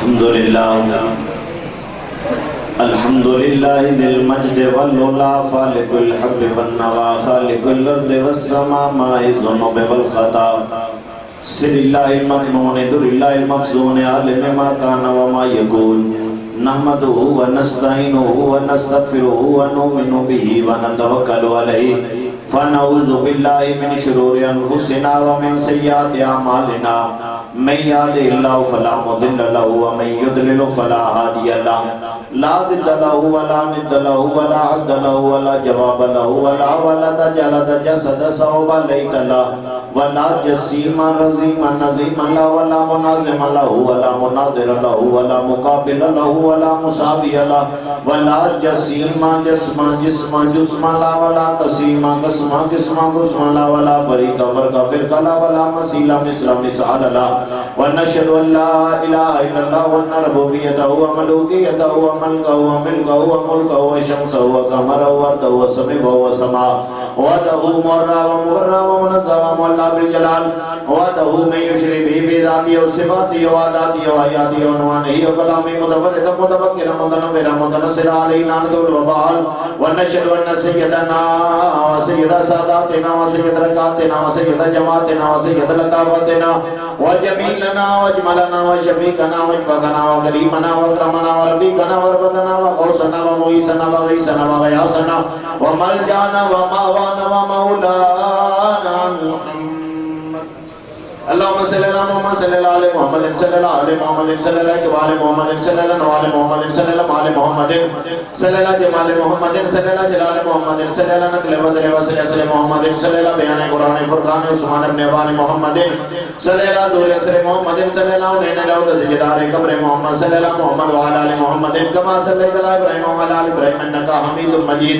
الحمدللہ ذی المجد والعلا فالق الحب والنوا خالق الارض والسماء ماء الذنوب والخطا سر اللہ المکنون در اللہ المقصون عالم ما کان وما یکون نحمدہ ونستعینہ ونستغفرہ ونؤمن بہ ونتوکل علیہ فنعوذ باللہ من شرور انفسنا ومن سیئات اعمالنا من يهده الله فلا مضل له ومن يضلل فلا هادي له لا ضد له ولا ند له ولا عد له ولا جواب له ولا ولد جلد جسد صوب ليت له ولا جسيم رزيم نظيم له ولا منازم له ولا مناظر له ولا مقابل له ولا مساوي له ولا جسيم جسم جسم جسم لا ولا قسيم قسم قسم قسم لا ولا فريق فرق فرق لا ولا مثيل مثل مثال لا ونشهد ان لا اله الا الله وان ربوبيته وملوكيته وملكه وملكه وملكه وشمسه وقمره وارضه وسمعه وسماء وحده مرا ومغرا ومنزه ومولى بالجلال وحده من يشرك به في ذاته وصفاته وعاداته وحياته وعنوانه وكلامه متفردا متفكرا متنفرا متنصرا عليه لعنة والوبال ونشهد ان سيدنا وسيد ساداتنا وسيد ركعتنا وسيد جماعتنا وسيد لقابتنا وجميلنا وجملنا وشفيقنا وشفقنا وقريبنا وكرمنا ورفيقنا وربطنا وغوصنا ومغيثنا وغيثنا وغياثنا وملجانا وماوانا ومولانا محمد اللهم صل على محمد صلى الله عليه محمد صلى الله عليه محمد صلى الله عليه محمد صلى الله عليه محمد صلى الله عليه محمد صلى الله عليه محمد صلى الله عليه محمد صلى الله عليه وسلم وسلم محمد صلى الله بيان قرآن فرقان عثمان بن عفان محمد صلى الله عليه وسلم محمد صلى الله عليه وسلم جدار قبر محمد صلى الله عليه محمد وعلى ال محمد كما صليت على ابراهيم وعلى ال ابراهيم انك حميد مجيد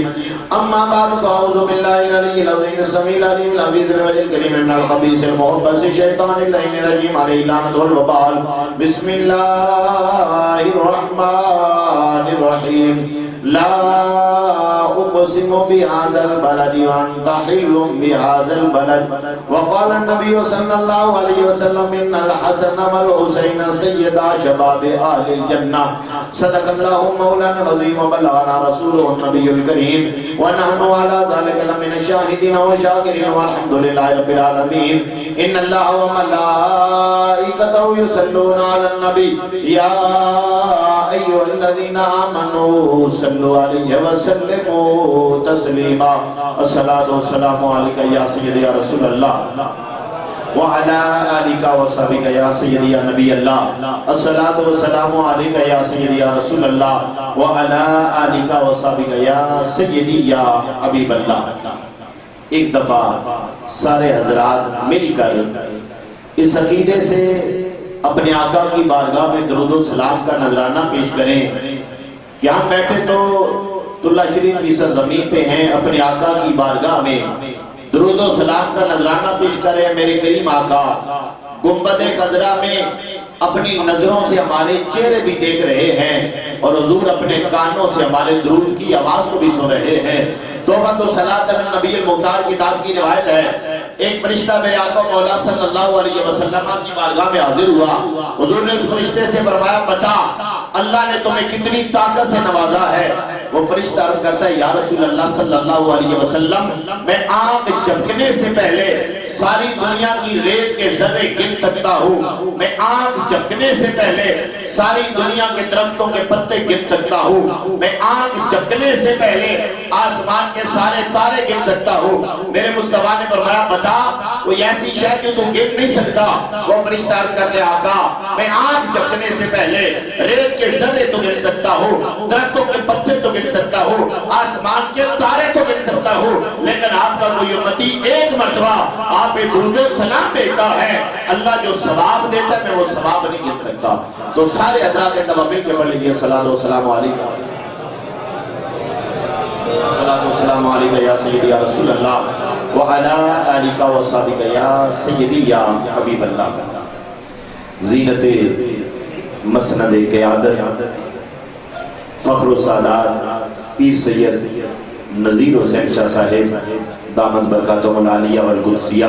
اما بعد فاعوذ بالله العلي العظيم السميع العليم العزيز الوجه الكريم من الخبيث المخبث الشيطان اللعين الرجيم عليه اللعنة والوبال بسم الله الرحمن الرحيم لا أقسم بهذا البلد وأنت حل بهذا البلد وقال النبي صلى الله عليه وسلم إن الحسن والحسين سيدا شباب أهل الجنة صدق الله مولانا العظيم وبلغنا رسوله النبي الكريم ونحن على ذلك لمن الشاهدين والشاكرين والحمد لله رب العالمين إن الله وملائكته يصلون على النبي يا أيها الذين آمنوا صلوا عليه وسلموا تسليما الصلاة والسلام عليك يا سيدي يا رسول الله وعلى آلك وصحبك يا سيدي يا نبي الله الصلاة والسلام عليك يا سيدي يا رسول الله وعلى آلك وصحبك يا سيدي يا حبيب الله ایک دفعہ سارے حضرات مل کر اس عقیدے سے اپنے آقا کی بارگاہ میں درود و سلام کا نذرانہ پیش کریں کہ ہم بیٹھے تو اللہ شریف کی سرزمین پہ ہیں، اپنے آقا کی بارگاہ میں درود و سلام کا نذرانہ پیش کریں۔ میرے کریم آقا گنبد خضرا میں اپنی نظروں سے ہمارے چہرے بھی دیکھ رہے ہیں اور حضور اپنے کانوں سے ہمارے درود کی آواز کو بھی سن رہے ہیں۔ تحفۃ الصلاۃ علی النبی المختار کتاب کی روایت ہے، ایک فرشتہ میرے آقا مولا صلی اللہ علیہ وسلم کی بارگاہ میں حاضر ہوا۔ حضور نے اس فرشتے سے فرمایا بتا اللہ نے تمہیں کتنی طاقت سے نوازا ہے؟ وہ فرشتہ عرض کرتا ہے یا رسول اللہ صلی اللہ علیہ وسلم میں آنکھ جھپکنے سے پہلے ساری دنیا کی ریت کے ذرے گن سکتا ہوں، میں آنکھ جھپکنے سے پہلے ساری دنیا کے درختوں کے پتے گن سکتا ہوں، میں آنکھ جھپکنے سے پہلے آسمان کے سارے تارے گن سکتا ہوں۔ میرے مصطفیٰ نے فرمایا بتا کوئی ایسی شے جو تو گن نہیں سکتا؟ وہ فرشتہ عرض کرتے آقا میں آنکھ جھپکنے سے پہلے ریت کے ذرے تو گن سکتا ہوں، درختوں کے پتے تو گن سکتا ہوں، آسمان کے تارے تو گن سکتا ہوں، لیکن آپ کا کوئی امتی ایک مرتبہ آپ پہ درود و سلام دیتا ہے، اللہ جو ثواب دیتا ہے میں وہ ثواب نہیں گن سکتا۔ تو سارے حضرات تمام مل کے پڑھ لیجیے صلاۃ و سلام علیکہ صلاۃ و سلام علیکہ یا سیدی یا رسول اللہ وعلی آلک و صحبک یا سیدی یا حبیب اللہ۔ زینت مسند قیادت فخر السادات پیر سید نذیر حسین شاہ صاحب دامت برکاتہم العالیہ والقدسیہ،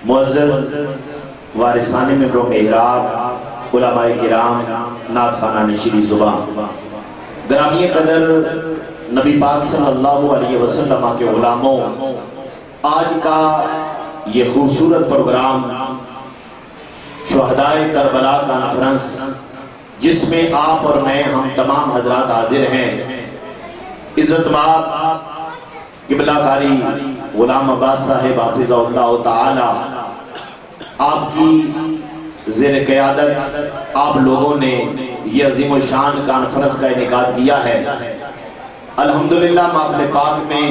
معزز وارثان ممبر محراب علماء کرام، نعت خوانان نشری زبان، گرامی قدر نبی پاک صلی اللہ علیہ وسلم کے غلاموں، آج کا یہ خوبصورت پروگرام شہدائے کربلا کانفرنس، جس میں آپ اور میں ہم تمام حضرات حاضر ہیں، عزت مآب قبلہ کاری غلام عباس صاحب حافظہ اللہ تعالی، آپ کی زیر قیادت آپ لوگوں نے یہ عظیم الشان کانفرنس کا انعقاد کیا ہے۔ الحمدللہ محفل پاک میں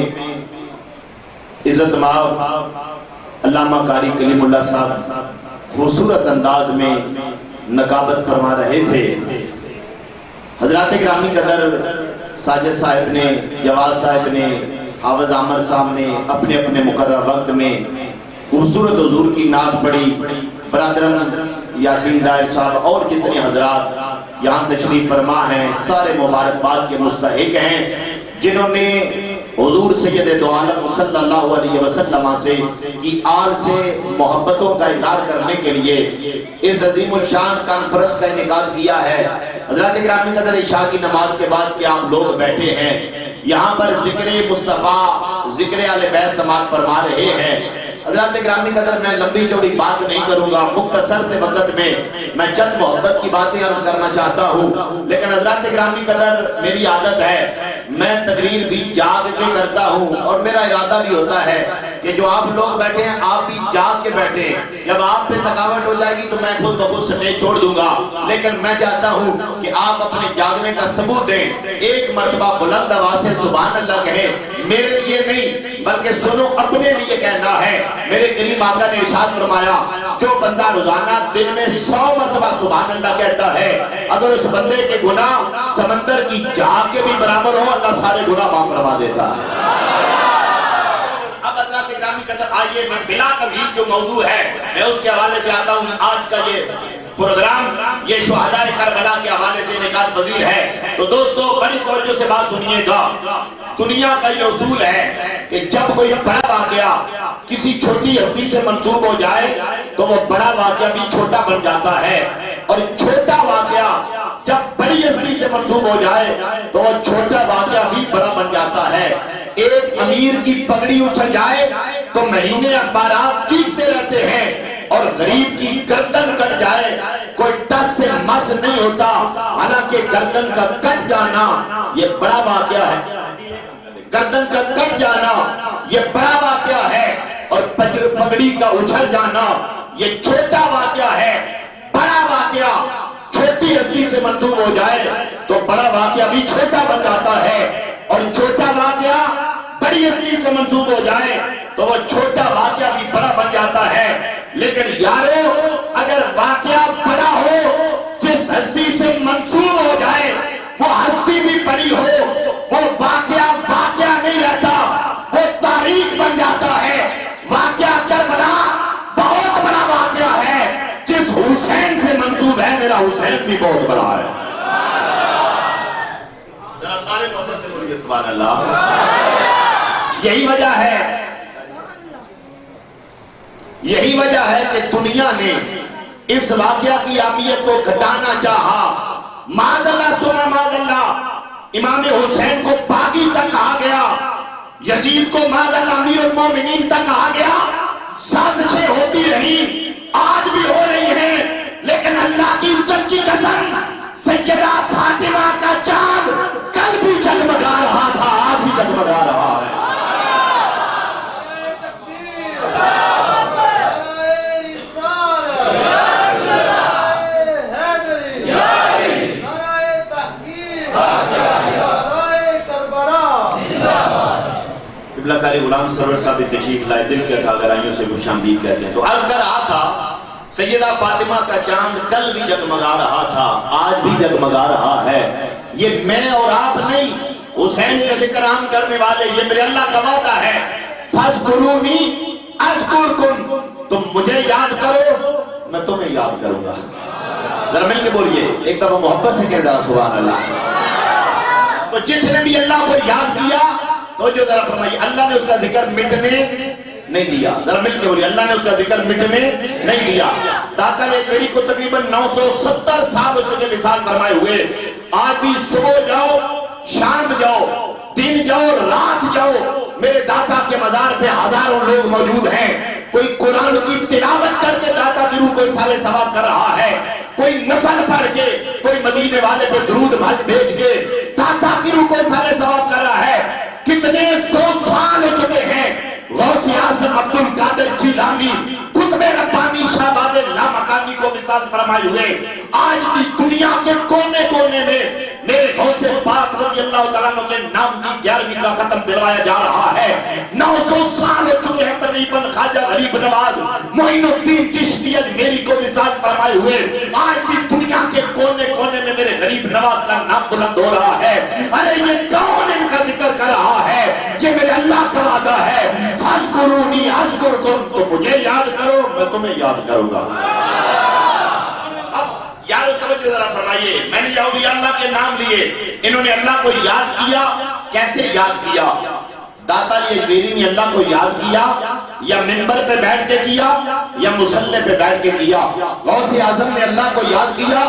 عزت مآب علامہ قاری کلیم اللہ صاحب خوبصورت انداز میں نقابت فرما رہے تھے۔ حضرات گرامی قدر ساجد صاحب نے، جواز صاحب نے، حافظ عامر صاحب نے اپنے اپنے مقررہ وقت میں خوبصورت حضور کی نعت پڑھی۔ برادران یاسین دائر صاحب اور جتنے حضرات یہاں تشریف فرما ہیں، سارے مبارکباد کے مستحق ہیں، جنہوں نے حضور سید دو عالم صلی اللہ علیہ وسلم سے کی آل سے محبتوں کا اظہار کرنے کے لیے اس عظیم الشان کانفرنس کا انعقاد کیا ہے۔ حضرات گرامی قدر عشاء کی نماز کے بعد کہ آپ لوگ بیٹھے ہیں، یہاں پر ذکر مصطفیٰ، ذکر آل بیت سماعت فرما رہے ہیں۔ حضرات گرامی قدر میں لمبی چوڑی بات نہیں کروں گا، مختصر سے وقت میں چند محبت کی باتیں عرض کرنا چاہتا ہوں، لیکن حضرات گرامی قدر میری عادت ہے میں تقریر بھی جاگ کے کرتا ہوں، اور میرا ارادہ بھی ہوتا ہے کہ جو آپ لوگ بیٹھے ہیں آپ بھی جاگ کے بیٹھیں۔ جب آپ پہ تھکاوٹ ہو جائے گی تو میں خود بخود سٹیج چھوڑ دوں گا، لیکن میں چاہتا ہوں کہ آپ اپنے جاگنے کا ثبوت دیں، ایک مرتبہ بلند آواز سے سبحان اللہ کہیں، میرے لیے نہیں بلکہ سنو اپنے لیے کہنا ہے۔ میرے کریم آقا نے ارشاد فرمایا جو بندہ روزانہ دن میں 100 مرتبہ سبحان اللہ کہتا ہے، اگر اس بندے کے گناہ سمندر کی جھاگ کے بھی برابر ہو، اللہ سارے گناہ معاف فرما دیتا ہے۔ اب حضرات گرامی قدر آئیے میں بلا تمہید جو موضوع ہے میں اس کے حوالے سے آتا ہوں۔ آج کا یہ پروگرام یہ شہدائے کربلا کے حوالے سے انعقاد پذیر ہے، تو دوستو بڑی توجہ سے بات سنیے گا۔ دنیا کا یہ اصول ہے کہ جب کوئی بڑا واقعہ کسی چھوٹی ہستی سے منسوب ہو جائے تو وہ بڑا واقعہ بھی چھوٹا بن جاتا ہے، اور چھوٹا واقعہ جب بڑی ہستی سے منسوب ہو جائے تو وہ چھوٹا واقعہ بھی بڑا بن جاتا ہے۔ ایک امیر کی پگڑی اچھل جائے تو مہینے اخبارات چیختے رہتے ہیں، اور غریب کی گردن کٹ جائے کوئی ٹس سے مچ نہیں ہوتا، حالانکہ گردن کا کٹ جانا یہ بڑا واقعہ ہے، گردن کا کٹ جانا یہ بڑا واقعہ ہے، اور پگڑی کا اچھل جانا یہ چھوٹا واقعہ ہے۔ بڑا واقعہ چھوٹی ہستی سے منسوب ہو جائے تو بڑا واقعہ بھی چھوٹا بن جاتا ہے، اور چھوٹا واقعہ بڑی ہستی سے منسوب ہو جائے تو وہ چھوٹا واقعہ بھی بڑا بن جاتا ہے۔ لیکن یارو اگر واقعہ بڑا ہو، جس ہستی سے منسوب ہو جائے وہ ہستی بھی بڑی ہو، وہ واقعہ نہیں رہتا، وہ تاریخ بن جاتا ہے۔ واقعہ کربلا بہت بڑا واقعہ ہے، جس حسین سے منسوب ہے میرا حسین بھی بہت بڑا ہے۔ ذرا سارے محبت سے بولیے سبحان اللہ۔ یہی وجہ ہے کہ دنیا نے اس واقعہ کی اہمیت کو گھٹانا چاہا۔ معاذ اللہ سنا معاذ اللہ، امام حسین کو باغی تک کہا گیا، یزید کو معاذ اللہ امیر المومنین تک کہا گیا۔ سازشیں ہوتی رہی، آج بھی ہو رہی ہیں، لیکن اللہ کی عزت کی قسم سیدہ فاطمہ کا چاند کل بھی جگمگا رہا تھا، آج بھی جگمگا رہا ہے۔ قبلہ کاری غلام سرور صاحب تشریف لائے، دل کیا تھا گرائیوں سے خوش آمدید کہتے ہیں، تو عرض کر رہا تھا سیدہ فاطمہ کا چاند کل بھی جگمگا رہا تھا، آج بھی جگمگا رہا ہے۔ یہ میں اور آپ نہیں، حسین کا ذکر عام کرنے والے، یہ میرے اللہ کا وعدہ ہے، فَاذْكُرُونِي أَذْكُرْكُمْ، تم مجھے یاد کرو میں تمہیں یاد کروں گا۔ ذرا مل کے بولیے ایک دفعہ محبت سے کہہ ذرا سبحان اللہ۔ تو جس نے بھی اللہ کو یاد کیا تو جو ذرا فرمائیے اللہ نے اس کا ذکر مٹنے نہیں دیا، ذرا مل کے بولیے اللہ نے اس کا ذکر مٹنے نہیں دیا۔ داتا نے میری کو تقریباً 970 سال ہو چکے مثال فرمائے ہوئے. آج بھی صبح جاؤ، شام جاؤ، دن جاؤ، رات جاؤ، میرے داتا کے مزار پہ ہزاروں لوگ موجود ہیں. کوئی قرآن کی تلاوت کر کے داتا کی روح کو اصالے ثواب کر رہا ہے، کوئی نفل پڑھ کے، کوئی مدینے والے پہ درود بھیج کے داتا کی روح کو اصالے ثواب کر رہا ہے. کتنے 100 سال ہو چکے ہیں غوث اعظم عبد القادر جیلانی قطب ربانی شاہ باب لامکانی کو مثال فرمائے ہوئے. آج بھی دنیا کے کونے کونے میں میرے غوث پاک رضی اللہ تعالیٰ عنہ کے نام کی 11ویں کا ختم دلوایا جا رہا ہے. 900 سال ہو چکے ہیں تقریباً خواجہ غریب نواز معین الدین چشتی اجمیری کو مثال فرمائے ہوئے. آج بھی دنیا کے کونے کونے میں میرے غریب نواز کا نام بلند ہو رہا ہے. ارے یہ کون ان کا ذکر کر رہا ہے؟ یہ میرے اللہ کا وعدہ ہے، فاذکرونی اذکرکم، تو مجھے یاد کرو میں تمہیں یاد کروں گا. یار توجہ ذرا فرمائیے، میں نے یہ اولیاء اللہ کے نام لیے، انہوں نے اللہ کو یاد کیا. کیسے یاد کیا؟ داتا اجمیری نے اللہ کو یاد کیا یا منبر پہ بیٹھ کے کیا یا مصلی پہ بیٹھ کے کیا؟ غوث اعظم نے اللہ کو یاد کیا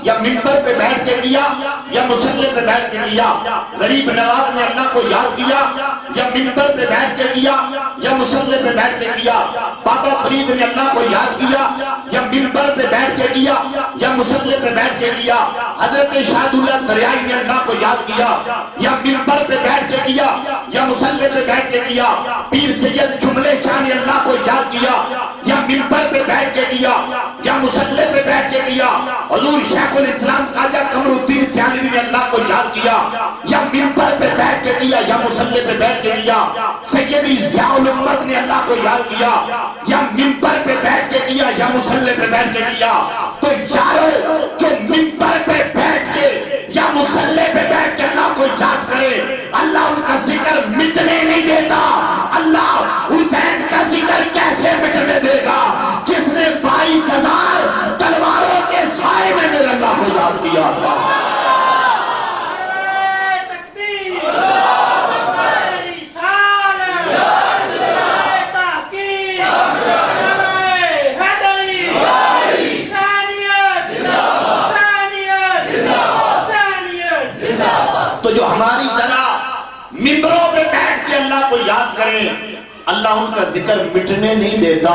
یا منبر پہ بیٹھ کے کیا یا مصلی پہ بیٹھ کے کیا؟ غریب نواز نے اللہ کو یاد کیا یا منبر پہ بیٹھ کے کیا یا مصلی پہ بیٹھ کے کیا؟ بابا فرید نے اللہ کو یاد کیا یا منبر پہ بیٹھ کے کیا یا مصلی پہ بیٹھ کے کیا؟ حضرت شاہد اللہ دریائی نے اللہ کو یاد کیا یا منبر پہ بیٹھ کے کیا یا مصلی پہ بیٹھ کے کیا؟ پیر سید جملے شاہ نے اللہ کو یاد کیا یا منبر پہ بیٹھ کے کیا یا مصلی پہ بیٹھ کے کیا؟ حضور شیخ الاسلام خواجہ قمر الدین سیالوی نے اللہ کو یاد کیا یا منبر پہ بیٹھ کے کیا یا مصلی پہ بیٹھ کے کیا؟ سیدی ضیاء الامت نے اللہ کو یاد کیا یا منبر پہ بیٹھ کے کیا یا مصلی پہ بیٹھ کے کیا؟ تو یارو جو منبر پہ بیٹھ کے یا مصلی پہ بیٹھ کے اللہ کو یاد کرے، اللہ ان کا ذکر مٹنے نہیں دیتا. اللہ حسین کا ذکر کیسے مٹنے دے گا جس نے 22,000 تلواروں کے سائے میں میرے اللہ کو یاد کیا تھا. تو جو ہماری طرح ممبروں پہ بیٹھ کے اللہ کو یاد کریں، اللہ ان کا ذکر مٹنے نہیں دیتا.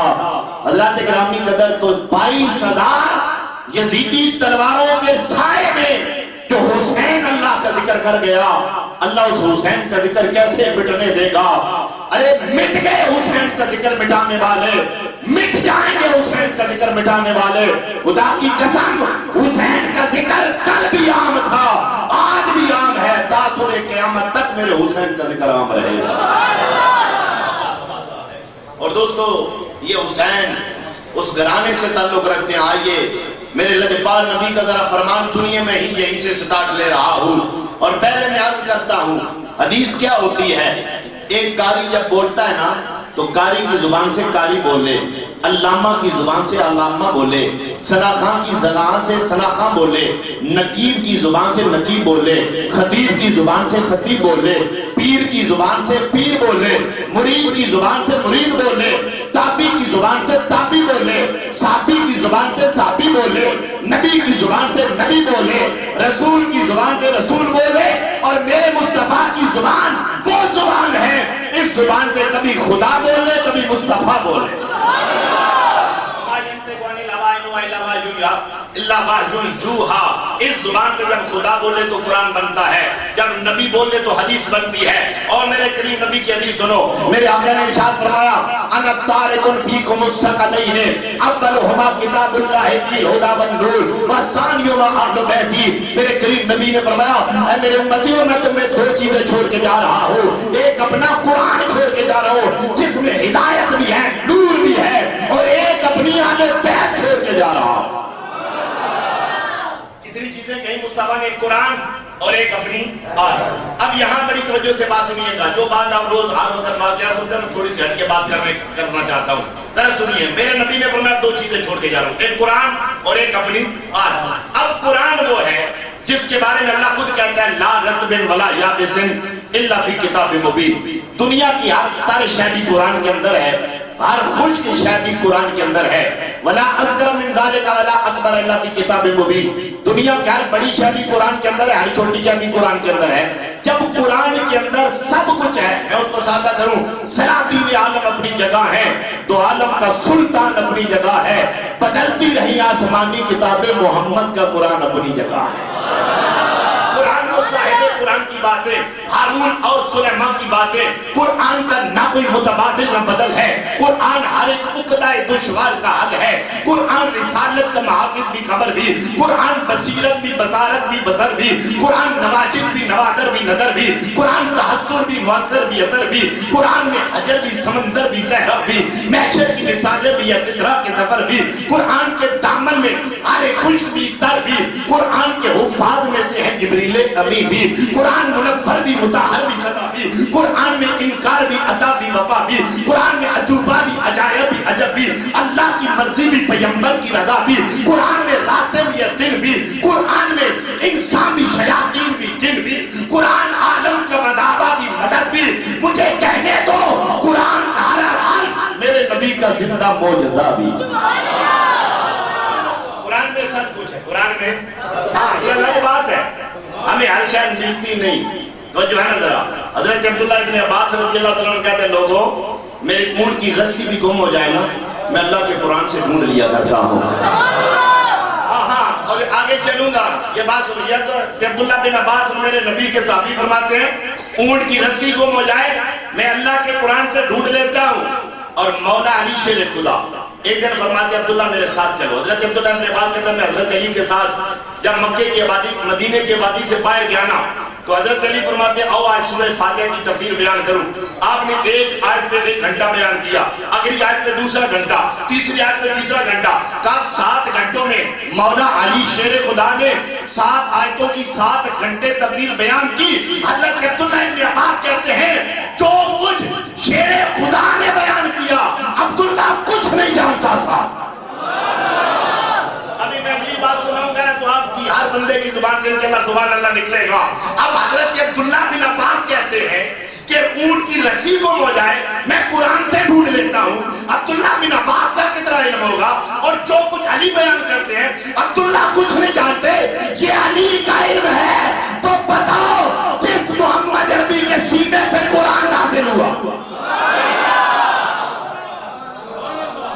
حضرات گرامی قدر، تو 22,000 یزیدی تلواروں کے سائے میں جو حسین اللہ کا ذکر کر گیا، اللہ اس حسین کا ذکر کیسے مٹنے دے گا؟ ارے مٹ گئے حسین کا ذکر مٹانے والے، مٹ جائیں گے حسین کا ذکر مٹانے والے. خدا کی قسم حسین کا ذکر کل بھی عام تھا، آج بھی عام ہے، تاثر قیامت تک میرے حسین کا ذکر عام رہے گا. اور دوستو یہ حسین اس گھرانے سے تعلق رکھتے ہیں. آئیے میرے لجپال نبی کا ذرا فرمان سنیے، میں یہیں سے سٹارٹ لے رہا ہوں. اور پہلے میں عرض کرتا ہوں حدیث کیا ہوتی ہے. ایک قاری جب بولتا ہے نا تو قاری کی زبان سے قاری بولے، علامہ کی زبان سے علامہ بولے، ثناخواں کی زبان سے ثناخواں بولے، نقیب کی زبان سے نقیب بولے، خطیب کی زبان سے خطیب بولے، پیر کی زبان سے پیر بولے، مرید کی زبان سے مرید بولے، تابی کی زبان سے تابی بولے، صحابی کی زبان سے صحابی بولے، نبی کی زبان سے نبی بولے، رسول کی زبان سے رسول بولے. اور میرے مصطفیٰ کی زبان وہ زبان ہے، اس زبان پہ کبھی خدا بولے کبھی مصطفیٰ بولے. اس زبان پہ جب خدا بولے تو قرآن بنتا ہے، جب نبی بولے تو حدیث بنتی ہے. اور میرے کریم نبی کی حدیث سنو، میرے آقا نے ارشاد فرمایا انا تارکن فیکم الثقلین افضلہما کتاب اللہ فی الہدی والنور وثانیہما اہل بیتی. میرے کریم نبی نے فرمایا اے میرے امتیوں، میں تمہیں 2 چیزیں چھوڑ کے جا رہا ہوں. ایک اپنا قرآن چھوڑ کے جا رہا ہوں جس میں ہدایت بھی ہے، نور بھی ہے، اور ایک اپنی اہل بیت چھوڑ کے جا رہا ہوں. کتنی چیزیں کہیں مصطفیٰ نے، ایک قرآن اور ایک اپنی آل. اب یہاں بڑی توجہ سے بات سنیے گا، جو بات آپ روز ہر وقت واقعہ سنتے ہیں، تھوڑی سی ہٹ کے بات کرنا چاہتا ہوں. ذرا سنیے، میرے نبی نے فرمایا 2 چیزیں چھوڑ کے جا رہا ہوں، ایک قرآن اور ایک اپنی آل. اب قرآن وہ ہے جس کے بارے میں اللہ خود کہتا ہے لا رتب ولا یابس الا فی کتاب مبین. دنیا کی ہر شے بھی قرآن کے اندر ہے، ہر خوش کی شادی قرآن کے اندر ہے. ولا اصغر من ذلك ولا اکبر الا فی کتاب مبین. دنیا کی ہر بڑی شادی قرآن کے اندر ہے, ہر چھوٹی شادی قرآن کے اندر ہے. جب قرآن کے اندر سب کچھ ہے, میں اس کو سادہ کروں, سلاطین عالم اپنی جگہ ہے, دو عالم کا سلطان اپنی جگہ ہے, بدلتی رہی آسمانی کتابیں, محمد کا قرآن اپنی جگہ ہے. قرآن اور صاحب قرآن کی باتیں, ہارون اور سلیمان کی باتیں, قرآن کا نہ کوئی متبادل نہ بدل ہے. قرآن ہر ایک عقدہ دشوار کا حل ہے. قرآن رسالت کا محافظ بھی, خبر بھی. قرآن بصیرت بھی, بصارت بھی, بصر بھی. قرآن نواجد بھی, نوادر بھی, نظر بھی. قرآن تحسر بھی, مؤثر بھی, اثر بھی. قرآن میں حجر بھی, سمندر بھی, صحرا بھی. محشر کی مثالیں بھی, سدرا کے سفر بھی. قرآن کے دامن میں آرے خشک بھی, تر بھی. قرآن کے حفاظ میں سے ہے جبریل امی بھی. قرآن منفر بھی, متحر بھی, خطا بھی. قرآن میں انکار بھی, عطا بھی, وفا بھی. قرآن میں عجوبہ بھی, عجائب بھی, عجب بھی. اللہ کی مرضی بھی, پیغمبر کی رضا بھی. قرآن میں راتیں بھی, دن بھی. قرآن میں انسان بھی, شیاطین بھی, جن بھی. قرآن عالم کا مدعا بھی, مدد بھی. مجھے کہنے دو قرآن کا ہر حال میرے نبی کا زندہ معجزہ بھی. قرآن میں سب کچھ ہے. قرآن میں ہاں یہ الگ بات ہے, ہمیں ہر شاید ملتی نہیں. تو جو ہے نا ذرا, حضرت عبداللہ ابن عباس رضی اللہ تعالیٰ عنہ کہتے ہیں, لوگوں میری اونٹ کی رسی بھی گم ہو جائے نا, میں اللہ کے قرآن سے ڈھونڈ لیا کرتا ہوں. ہاں اور آگے چلوں گا. یہ بات سنیے تو عبداللہ بن عباس میرے نبی کے صحابی فرماتے ہیں, اونٹ کی رسی گم ہو جائے میں اللہ کے قرآن سے ڈھونڈ لیتا ہوں. اور مولا علی شیر خدا ایک دن فرماتے ہیں, عبداللہ میرے ساتھ چلو. حضرت عبداللہ بن عباس کہتے ہیں, میں حضرت علی کے ساتھ جب مکے کی آبادی, مدینے کی آبادی سے باہر گیا نا, تو حضرت علی فرماتے ہیں, او آج سورہ فاتحہ کی تفسیر بیان کروں. آپ نے ایک آیت پہ 1 گھنٹہ بیان کیا, اگلی آیت پہ دوسرا گھنٹہ, تیسری آیت پہ تیسرا گھنٹہ. کہا 7 گھنٹوں میں مولا علی شیر خدا نے 7 آیتوں کی 7 گھنٹے تفسیر بیان کی. حضرت عبداللہ بن عباس کہتے ہیں, جو کچھ شیر خدا نے بیان کیا عبداللہ کچھ نہیں جانتا تھا. ابھی میں اگلی بات سناؤں گا تو آپ کی ہر بندے کی زبان سے انشاءاللہ سبحان اللہ نکلے گا. اب حضرت عبداللہ بن عباس کہتے ہیں کہ اونٹ کی رسی گم ہو جائے میں قرآن سے ڈھونڈ لیتا ہوں. عبداللہ بن عباس کا کتنا علم ہوگا, اور جو کچھ علی بیان کرتے ہیں عبداللہ کچھ نہیں جانتے. یہ علی کا علم ہے. تو بتاؤ جس محمد عربی کے سینے پہ قرآن نازل ہوا,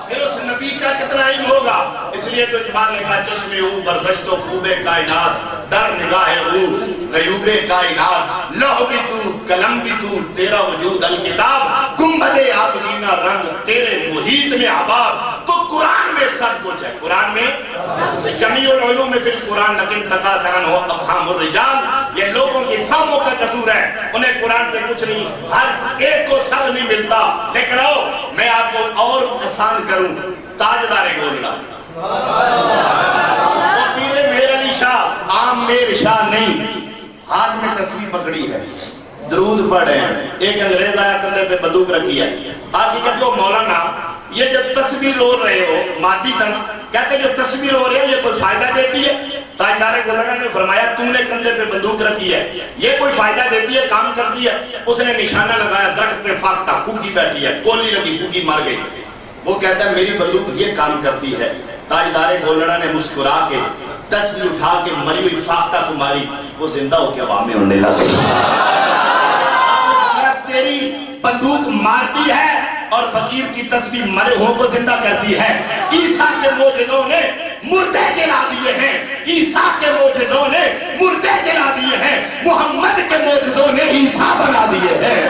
پھر اس نبی کا کتنا علم ہوگا. اس لیے تو جبال نے کہا, چشمے او بردشت و خوب کائنات, در نگاہ او غیوب کائنات, لوح بھی تو, قلم بھی تو, تیرا وجود الکتاب, گنبد آدمینہ رنگ تیرے محیط میں آباد. تو قرآن میں سب کچھ ہے. قرآن میں جمیع العلوم فی القرآن لیکن تقاصرن ہو افہام الرجال. یہ لوگوں کی فہموں کا قصور ہے, انہیں قرآن سے کچھ نہیں, ہر ایک کو سب نہیں ملتا. لیکن آؤ میں آپ کو اور آسان کروں, تاجدار گولڑا وہ پیر میر علی شاہ, عام میر شاہ نہیں, ہاتھ میں تسبیح پکڑی ہے, درود پڑھے ہیں. ایک انگریز آیا کندھے پہ بندوق رکھی ہے, آپ کہتے ہو مولانا یہ جب تسبیح رو رہے ہو مادی تن, کہتے جو تسبیح رو رہے ہو یہ کوئی فائدہ دیتی ہے؟ تاجدار گولڑا نے فرمایا, تم نے کندھے پہ بندوق رکھی ہے, یہ کوئی فائدہ دیتی ہے, کام کرتی ہے؟ اس نے نشانہ لگایا, درخت پہ فاختہ, کھوکی بیٹھی ہے, گولی لگی, کھوکی مار گئی. وہ کہتا ہے میری بندوق یہ کام کرتی ہے. تاجدار گولڑا نے مسکرا کے تسبیح اٹھا کے مری ہوئی فاختہ کو ماری, وہ زندہ ہو کے ہوا میں اڑنے لگے. تیری بندوق مارتی ہے اور فقیر کی تسبیح مرے ہو کو زندہ کرتی ہے. عیسیٰ کے معجزوں نے مردے جلا دیے ہیں, عیسیٰ کے معجزوں نے مردے جلا دیے ہیں, محمد کے معجزوں نے عیسیٰ بنا دیے ہیں.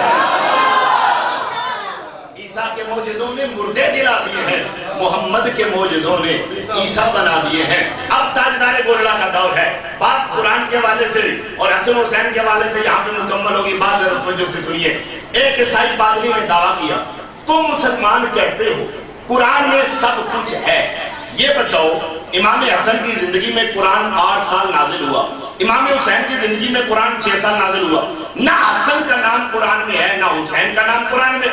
عیسیٰ کے معجزوں نے مردے جلا دیے ہیں, محمد کے معجزوں نے عیسیٰ بنا دیے ہیں. اب تاجدار گولڑا کا دور ہے. بات قرآن کے حوالے سے اور حسن حسین کے حوالے سے یہاں پہ مکمل ہوگی. بات ذرا توجہ سے سنیے. ایک عیسائی پادری نے دعویٰ کیا, تم مسلمان کہتے ہو قرآن میں سب کچھ ہے, یہ بتاؤ امام حسن کی زندگی میں قرآن 8 سال نازل ہوا, امام حسین کی زندگی میں قرآن 6 سال نازل ہوا, نہ حسن کا نام قرآن میں ہے نہ حسین کا نام قرآن میں.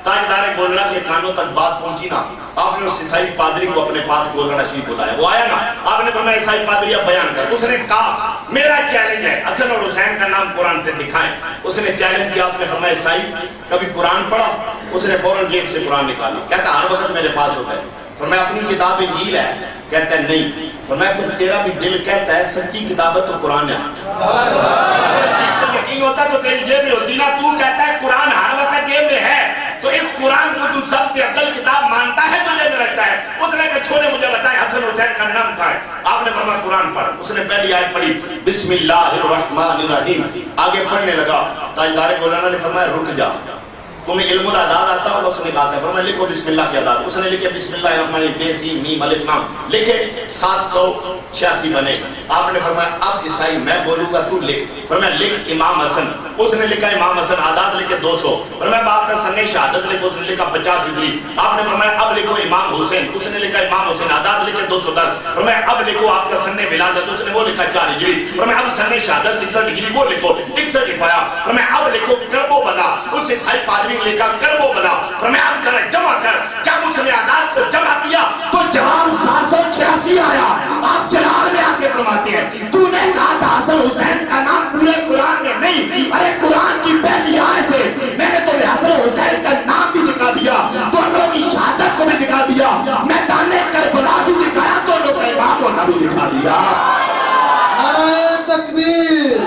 تاجدار گولڑا کے کانوں تک بات پہنچی نا, آپ نے اس عیسائی پادری کو اپنے پاس گولڑا شریف بلایا. وہ آیا نا, آپ نے فرمایا عیسائی پادری اب بیان کر. اس نے کہا میرا چیلنج ہے حسن اور حسین کا نام قرآن سے دکھائیں. اس نے چیلنج کیا, آپ نے فرمایا عیسائی کبھی قرآن پڑھا؟ اس نے فوراً جیب سے قرآن نکالا، کہتا ہر وقت میرے پاس ہوتا ہے. فرمایا اپنی کتاب انجیل ہے؟ کہتا ہے نہیں. فرمایا پھر تیرا بھی دل کہتا ہے سچی کتاب ہے تو قرآن ہے. یقین ہوتا تو تیری جیب میں ہوتی نا. تو کہتا ہے قرآن ہر وقت جیب میں ہے، تو اس قرآن کو تو سب سے افضل کتاب مانتا ہے تو جیب میں رکھتا ہے. اس نے کہا چھوڑے مجھے بتائے حسن حسین کا نام کیا ہے؟ آپ نے فرمایا قرآن پڑھ. اس نے پہلی آیت پڑھی بسم اللہ الرحمن الرحیم. آگے پڑھنے لگا. تاجدار مولانا نے فرمایا رک جا، تمہیں علم العداد آتا ہوگا؟ اس نے کہا ہے. فرمایا لکھو بسم اللہ کے اعداد. اس نے لکھے بسم اللہ الرحمن الرحیم بے سین میم الف لام، لکھے 786 بنے. آپ نے فرمایا اب عیسائی میں بولوں گا تو لکھ. فرمایا لکھ امام حسن. اس نے لکھا امام حسن آزاد لکھے 200. فرمایا باپ کا سن شہادت لکھو. اس نے لکھا 50 ہجری. آپ نے فرمایا اب لکھو امام حسین. اس نے لکھا امام حسین آزاد لکھے 210. فرمایا اب لکھو آپ کا سن ولادت. اس نے وہ لکھا 4 ہجری. فرمایا اب سن شہادت 61 ہجری وہ لکھو 61 لکھوایا. فرمایا اب لکھو کربو بنا. اس عیسائی پادری نے لکھا کربو بنا. فرمایا اب ذرا جمع کر. جب اس نے آزاد کو جمع کیا تو جواب 786 آیا. آپ جلال میں آ کے فرماتے ہیں تو نے کہا تھا حسن حسین کا نام پورے قرآن میں نہیں. ارے قرآن کی پہلی آیت سے میں نے تمہیں حسن حسین کا نام بھی دکھا دیا، دونوں کی شہادت کو بھی دکھا دیا، میدان کربلا بھی دکھایا، دونوں کا امام ہونا بھی دکھا دیا. نعرہ تکبیر،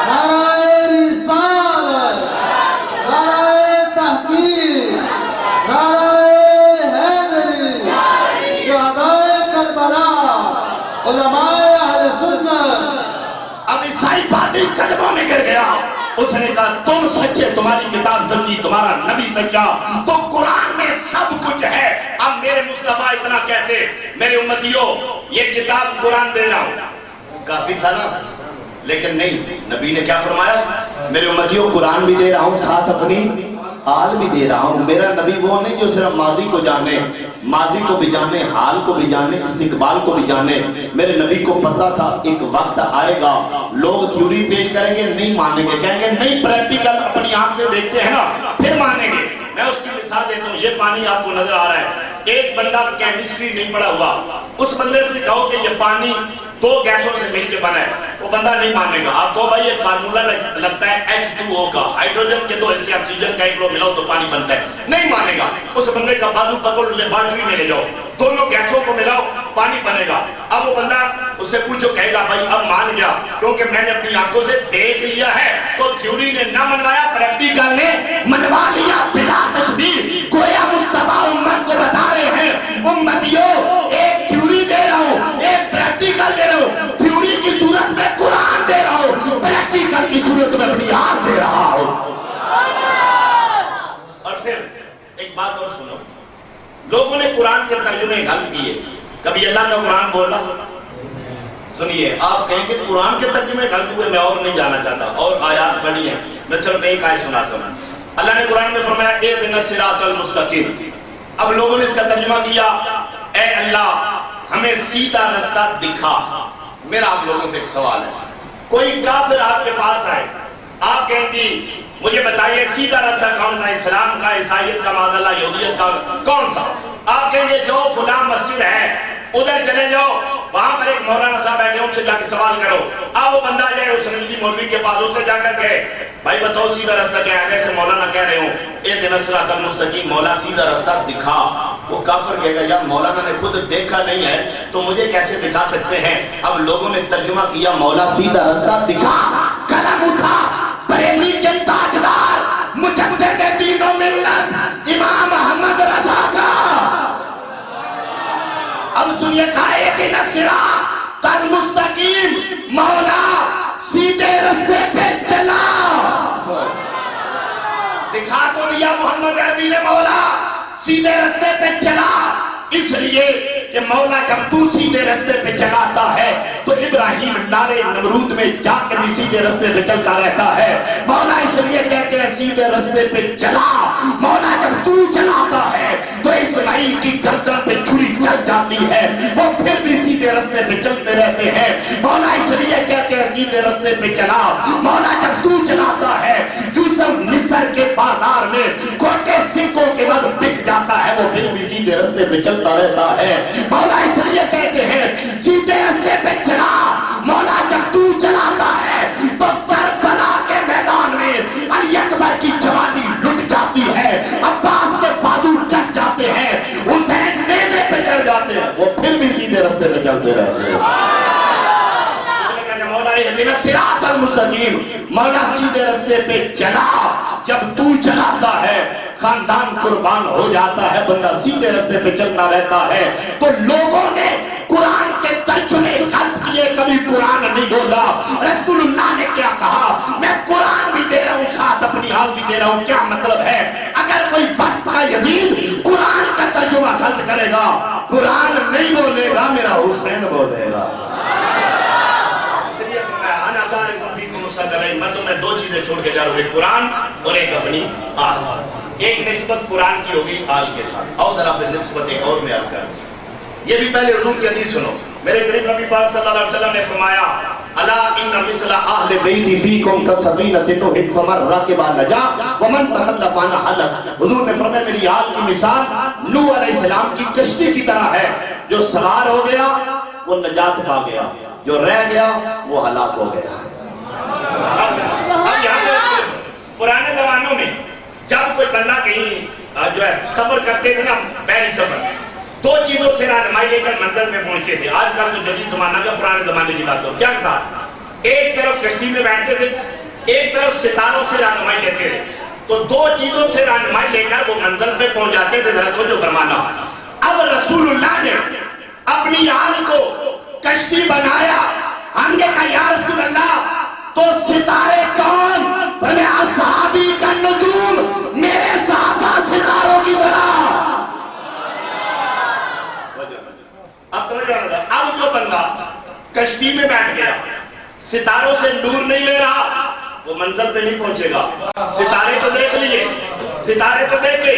نعرہ رسالت، نعرہ تحقیق، نعرہ حیدری، شہدائے کربلا، علماء اہل سنت. اب عیسائی پادری قدموں میں گر گیا. اس نے کہا تم سچے، تمہاری کتاب سچی، تمہارا نبی سچا، تو قرآن میں سب کچھ ہے. اب میرے مصطفیٰ اتنا کہتے میرے امتیوں یہ کتاب قرآن دے رہا ہوں، کافی تھا نا؟ لیکن نہیں، نبی نے کیا فرمایا؟ میرے امتیوں قرآن بھی دے رہا ہوں، ساتھ اپنی حال بھی دے رہا ہوں. میرا نبی وہ نہیں جو صرف ماضی کو جانے، ماضی کو بھی جانے، حال کو بھی جانے، استقبال کو بھی جانے. میرے نبی کو پتا تھا ایک وقت آئے گا لوگ تھیوری پیش کریں گے نہیں مانیں گے، کہیں گے نہیں پریکٹیکل اپنی آنکھ سے دیکھتے ہیں نا پھر مانیں گے. میں اس کی مثال دیتا ہوں. یہ پانی آپ کو نظر آ رہا ہے. ایک بندہ کیمسٹری نہیں پڑھا ہوا، اس بندے سے کہو کہ یہ پانی 2 گیسوں سے مل کے بنا ہے، وہ بندہ نہیں مانے گا. آپ کو بھائی ایک فارمولا لگتا ہے H2O کا، ہائیڈروجن کے 2 حصے آکسیجن کا 1 ملاؤ تو پانی بنتا ہے، نہیں مانے گا. اس بندے کا بازو پکڑ لیبارٹری میں لے جاؤ، دونوں گیسوں کو ملاؤ پانی بنے گا. اب وہ بندہ اس سے پوچھو کہے گا بھائی اب مان گیا کیونکہ میں نے اپنی آنکھوں سے دیکھ لیا ہے. تو تھیوری نے نہ منوایا، پریکٹیکل نے منوا لیا بلا تشبیہ. گویا مصطفیٰ امت کو بتا رہے ہیں امتیوں ایک تھیوری دے رہا ہوں، ایک پریکٹیکل دے رہا ہوں. تھیوری کی صورت میں قرآن دے رہا ہوں، پریکٹیکل کی صورت میں اپنی آنکھ دے رہا ہوں. اور پھر ایک بات اور سنو، لوگوں نے قرآن کے ترجمے غلط کیے. کبھی اللہ کا قرآن بولا سنیے، آپ کہیں کہ قرآن کے ترجمے غلط ہوئے، میں اور نہیں جانا چاہتا، اور آیات پڑھی ہیں، میں صرف ایک آیت سناتا ہوں. اللہ نے قرآن میں فرمایا اهدنا الصراط المستقیم. اب لوگوں نے اس کا ترجمہ کیا اے اللہ ہمیں سیدھا رستہ دکھا. میرا آپ لوگوں سے ایک سوال ہے، کوئی کافر آپ کے پاس آئے، آپ کہیں گی مجھے بتائیے سیدھا راستہ کون تھا، اسلام کا، عیسائیت کا، معاذ اللہ یہودیت کا، کون تھا؟ آپ کہیں گے جو فلاں مسجد ہے ادھر چلے جاؤ، وہاں پر ایک مولانا صاحب بیٹھے ان سے جا کے سوال کرو. اب وہ بندہ جائے اس نجی مولوی کے پاس، اس سے جا کر کے بھائی بتاؤ سیدھا راستہ کیا ہے؟ جیسے مولانا کہہ رہے ہوں اهدنا الصراط المستقیم، مولا سیدھا راستہ دکھا. وہ کافر کہے گا یار مولانا نے خود دیکھا نہیں ہے تو مجھے کیسے دکھا سکتے ہیں؟ اب لوگوں نے ترجمہ کیا مولا سیدھا راستہ دکھا. قلم اٹھا بریلی کے تاجدار مجدد دین و ملت امام احمد رضا کا. اب سنیے اهدنا الصراط المستقیم، مولا سیدھے رستے پہ چلا. دکھا تو دیا محمد عربی نے مولا سیدھے رستے پہ چلا، اس لیے کہ مولا جب تو سیدھے رستے پہ چلاتا ہے تو ابراہیم نارے نمرود میں جا کر بھی سیدھے رستے پہ چلتا رہتا ہے. مولا اس لیے کہتے ہیں سیدھے رستے پہ چلا. مولا جب تو چلاتا ہے تو اسماعیل کی گردن پہ چھری چل جاتی ہے، وہ پھر بھی سیدھے رستے پہ چلتے رہتے ہیں. مولا اس لیے کہتے ہیں سیدھے رستے پہ چلا. مولا جب تو چلاتا ہے یوسف مصر کے بازار میں کوٹے سکوں کے بعد بک جاتا ہے، وہ پھر بھی سیدھے رستے پہ چلتا رہتا ہے. مولا اس لیے کہتے ہیں سیدھے رستے پہ چلا. مولا جب تو چلاتا ہے تو کربلا کے میدان میں علی اکبر کی جوانی لٹ جاتی ہے، کر اہدنا الصراط المستقیم، مولا سیدھے راستے پہ چلا۔ جب تو چلاتا ہے خاندان قربان ہو جاتا ہے، بندہ سیدھے راستے پہ چلتا رہتا ہے۔ تو لوگوں نے قرآن کے ترجمے غلط کیے، کبھی قرآن نہیں بولا۔ رسول اللہ نے کیا کہا؟ میں قرآن بھی دے رہا ہوں، ساتھ اپنی حال بھی دے رہا ہوں۔ کیا مطلب ہے؟ اگر کوئی وقت کا یزید قرآن کا ترجمہ غلط کرے گا، قرآن نہیں بولے گا، میرا حسین بولے گا۔ اس لیے فرمایا انا تارک فیکم الثقلین، میں تمہیں دو چیزیں چھوڑ کے جا رہا ہوں، ایک قرآن اور ایک اپنی آل۔ ایک نسبت قرآن کی ہوگی آل کے ساتھ، اور ذرا پھر نسبت ایک اور میں عرض کر، یہ بھی پہلے حضور کی حدیث سنو۔ میرے قریب نبی پاک صلی اللہ علیہ وسلم نے فرمایا الا ان مثل اہل بیتی فیکم کسفینۃ نوح فمن رکب نجا ومن تخلف عنها ہلک۔ حضور نے فرمایا میری آل کی مثال نوح علیہ السلام کی کشتی کی طرح ہے، جو سوار ہو گیا وہ نجات پا گیا، جو رہ گیا وہ ہلاک ہو گیا۔ اب یہاں پرانے زمانوں میں جب کوئی بندہ کہیں جو ہے سفر کرتے تھے نا، پہلی سفر دو چیزوں سے رہنمائی لے کر منزل میں پہنچے تھے۔ آج کل تو جدید زمانہ کا، پرانے زمانے کی بات ہو، کیا تھا؟ ایک طرف کشتی میں بیٹھتے تھے، ایک طرف ستاروں سے رہنمائی لیتے تھے۔ تو دو چیزوں سے رہنمائی لے کر وہ منزل پہ پہنچ جاتے تھے۔ ذرا توجہ فرمانا، اب رسول اللہ نے اپنی آل کو کشتی بنایا۔ ہم نے کہا یا رسول اللہ تو ستارے کون؟ فرمایا اصحابی کا نجوم، میرے صحابہ ستاروں کی طرح۔ اب جو بندہ کشتی میں بیٹھ گیا، ستاروں سے نور نہیں لے رہا، وہ منزل پہ نہیں پہنچے گا۔ ستارے تو دیکھ لیے، ستارے تو دیکھے،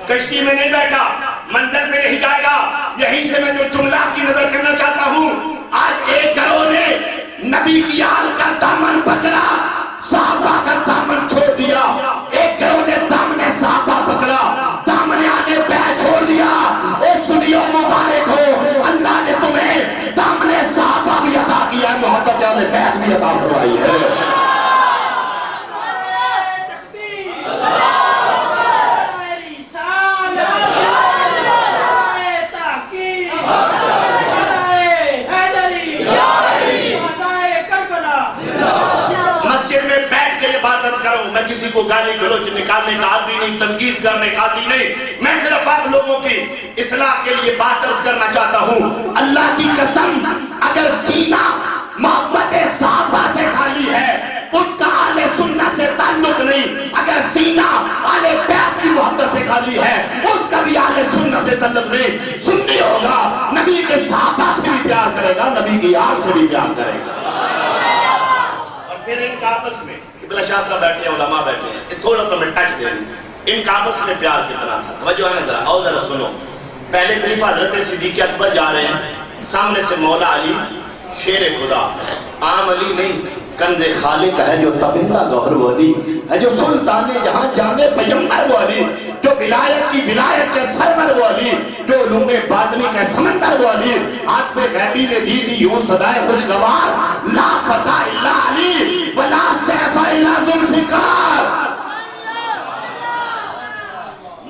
کشتی میں نہیں بیٹھا، منزل پہ نہیں جائے گا۔ یہیں سے میں جو جملہ آپ کی نظر کرنا چاہتا ہوں، آج ایک گروہ نے نبی کی آل کا دامن پکڑا، صحابہ کا دامن چھوڑ دیا۔ ایک گروہ نے دامن صحابہ پکڑا، دامن آنے بیعت چھوڑ دیا۔ او سنیو مبارک ہو، اللہ نے تمہیں دامن صحابہ بھی عطا کیا ہے، محبت اہل بیت بھی عطا فرمائی ہے۔ مسجد میں بیٹھ کے عبادت کروں، میں کسی کو گالی گلوچ نکالنے کا عادی نہیں، تنقید کرنے کا عادی نہیں، میں صرف آپ لوگوں کی اصلاح کے لیے بات عرض کرنا چاہتا ہوں۔ اللہ کی قسم، اگر سینہ محبت صحابہ سے خالی ہے، اس کا اہل سنت سے تعلق نہیں۔ اگر سینہ اہل بیت کی محبت سے خالی ہے، اس کا بھی اہل سنت سے تعلق نہیں۔ سنی ہوگا، نبی کے صحابہ سے بھی پیار کرے گا، نبی کی آل سے بھی پیار کرے گا۔ پھر ان کا آپس میں قبلہ شاہ صاحب بیٹھے ہیں، علماء بیٹھے ہیں، تھوڑا تو میں ٹچ دے دوں، ان کا آپس میں پیار کتنا تھا، توجہ ہے نا ذرا، اور ذرا سنو۔ پہلے خلیفہ حضرت صدیق اکبر جا رہے ہیں، سامنے سے مولا علی شیر خدا، عام علی نہیں، کنز خالق ہے جو تابندہ گوہر وہ علی ہے، جو سلطان جہاں جانے پیمبر وہ علی، جو ولایت کی ولایت کے سرور وہ علی، جو علوم باطنی کے سمندر وہ علی، آج پہ غیبی نے دی دی یوں صدائے خوشگوار، لا فتح الا علی ولا سیف الا ذوالفقار۔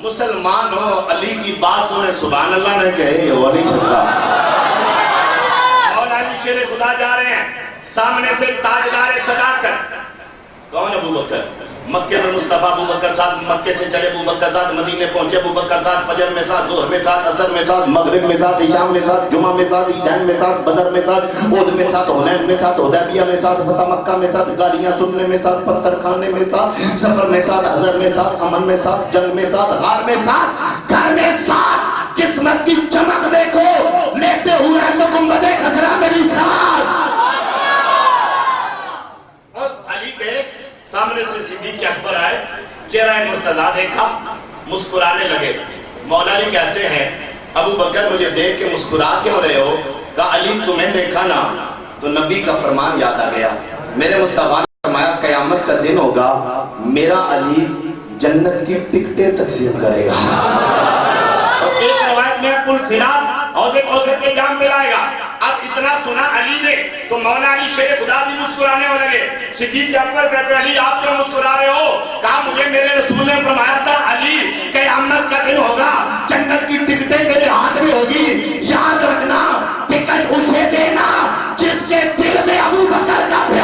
مسلمان ہو، علی کی بات سنے سبحان اللہ نہیں کہے، وہ نہیں سکتا۔ مولا علی شیر خدا جا رہے ہیں، سامنے سے تاجدار صداقت کون؟ ابو بکر۔ مکے میں مصطفیٰ ابو بکر ساتھ، مکے سے چلے ابو بکر ساتھ، مدینے پہنچے ابو بکر ساتھ، فجر میں ساتھ، ظہر میں ساتھ، عصر میں ساتھ، مغرب میں ساتھ، عشاء میں ساتھ، جمعہ میں ساتھ، عیدین میں ساتھ، بدر میں ساتھ، احد میں ساتھ، حنین میں ساتھ، حدیبیہ میں ساتھ، فتح مکہ میں ساتھ، گالیاں سننے میں ساتھ، پتھر کھانے میں ساتھ، سفر میں ساتھ، حضر میں ساتھ، امن میں ساتھ، جنگ میں ساتھ، غار میں ساتھ، گھر میں ساتھ۔ قسمت کی چمک دیکھو، لیتے ہوئے ہیں تو گنبد خضرا میں بھی ساتھ۔ سامنے سے صدیق اکبر آئے، چہرہ مرتضیٰ دیکھا، مسکرانے لگے۔ مولا علی کہتے ہیں ابو بکر مجھے دیکھ کے مسکرا کیوں رہے ہو؟ کہا علی تمہیں دیکھا نا تو نبی کا فرمان یاد آ گیا، میرے مصطفیٰ نے فرمایا قیامت کا دن ہوگا، میرا علی جنت کی ٹکٹیں تقسیم کرے گا۔ اور ایک روایت میں پل صراط عہد کوثر کے جام پہ لائے گا۔ اب اتنا سنا علی نے تو مولا علی شیر خدا بھی مسکرانے ہو لگے۔ صدیق اکبر کہتے علی آپ کیوں مسکرا رہے ہو؟ کہا مجھے میرے رسول نے فرمایا تھا علی قیامت کا دن ہوگا، جنت کی ٹکٹیں تیرے ہاتھ میں ہوگی، یاد رکھنا ٹکٹ اسے دینا جس کے دل میں ابو بکر کا پیار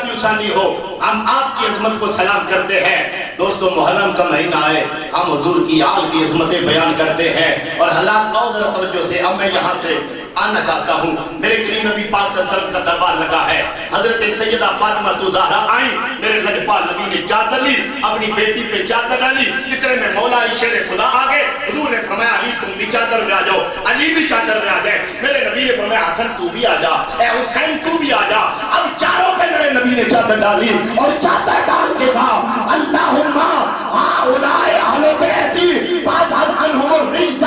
شادی وسانی ہو، ہم آپ کی عظمت کو سلام کرتے ہیں۔ دوستو محرم کا مہینہ ہے، ہم حضور کی آل کی عظمتیں بیان کرتے ہیں، اور حالات بہت ذرا توجہ سے اب میں یہاں سے آنا چاہتا ہوں۔ میرے کریم نبی پاک صلی اللہ علیہ وسلم کا دربار لگا ہے، حضرت سیدہ فاطمہ زہرا آئیں، میرے لجپال نبی نے چادر لی، اپنی بیٹی پہ چادر ڈالی، اتنے میں مولا علی شیر خدا آگے، حضور نے فرمایا علی تم بھی چادر میں آ جاؤ، علی بھی چادر میں آ جائے، میرے نبی نے فرمایا حسن تو بھی آ جا، اے حسین تو بھی آ جا۔ اب چاروں پہ میرے نبی نے چادر ڈالی، اور چادر ڈال کے کہا اللہم ہؤلاء اہل بیتی فاذهب عنہم الرجس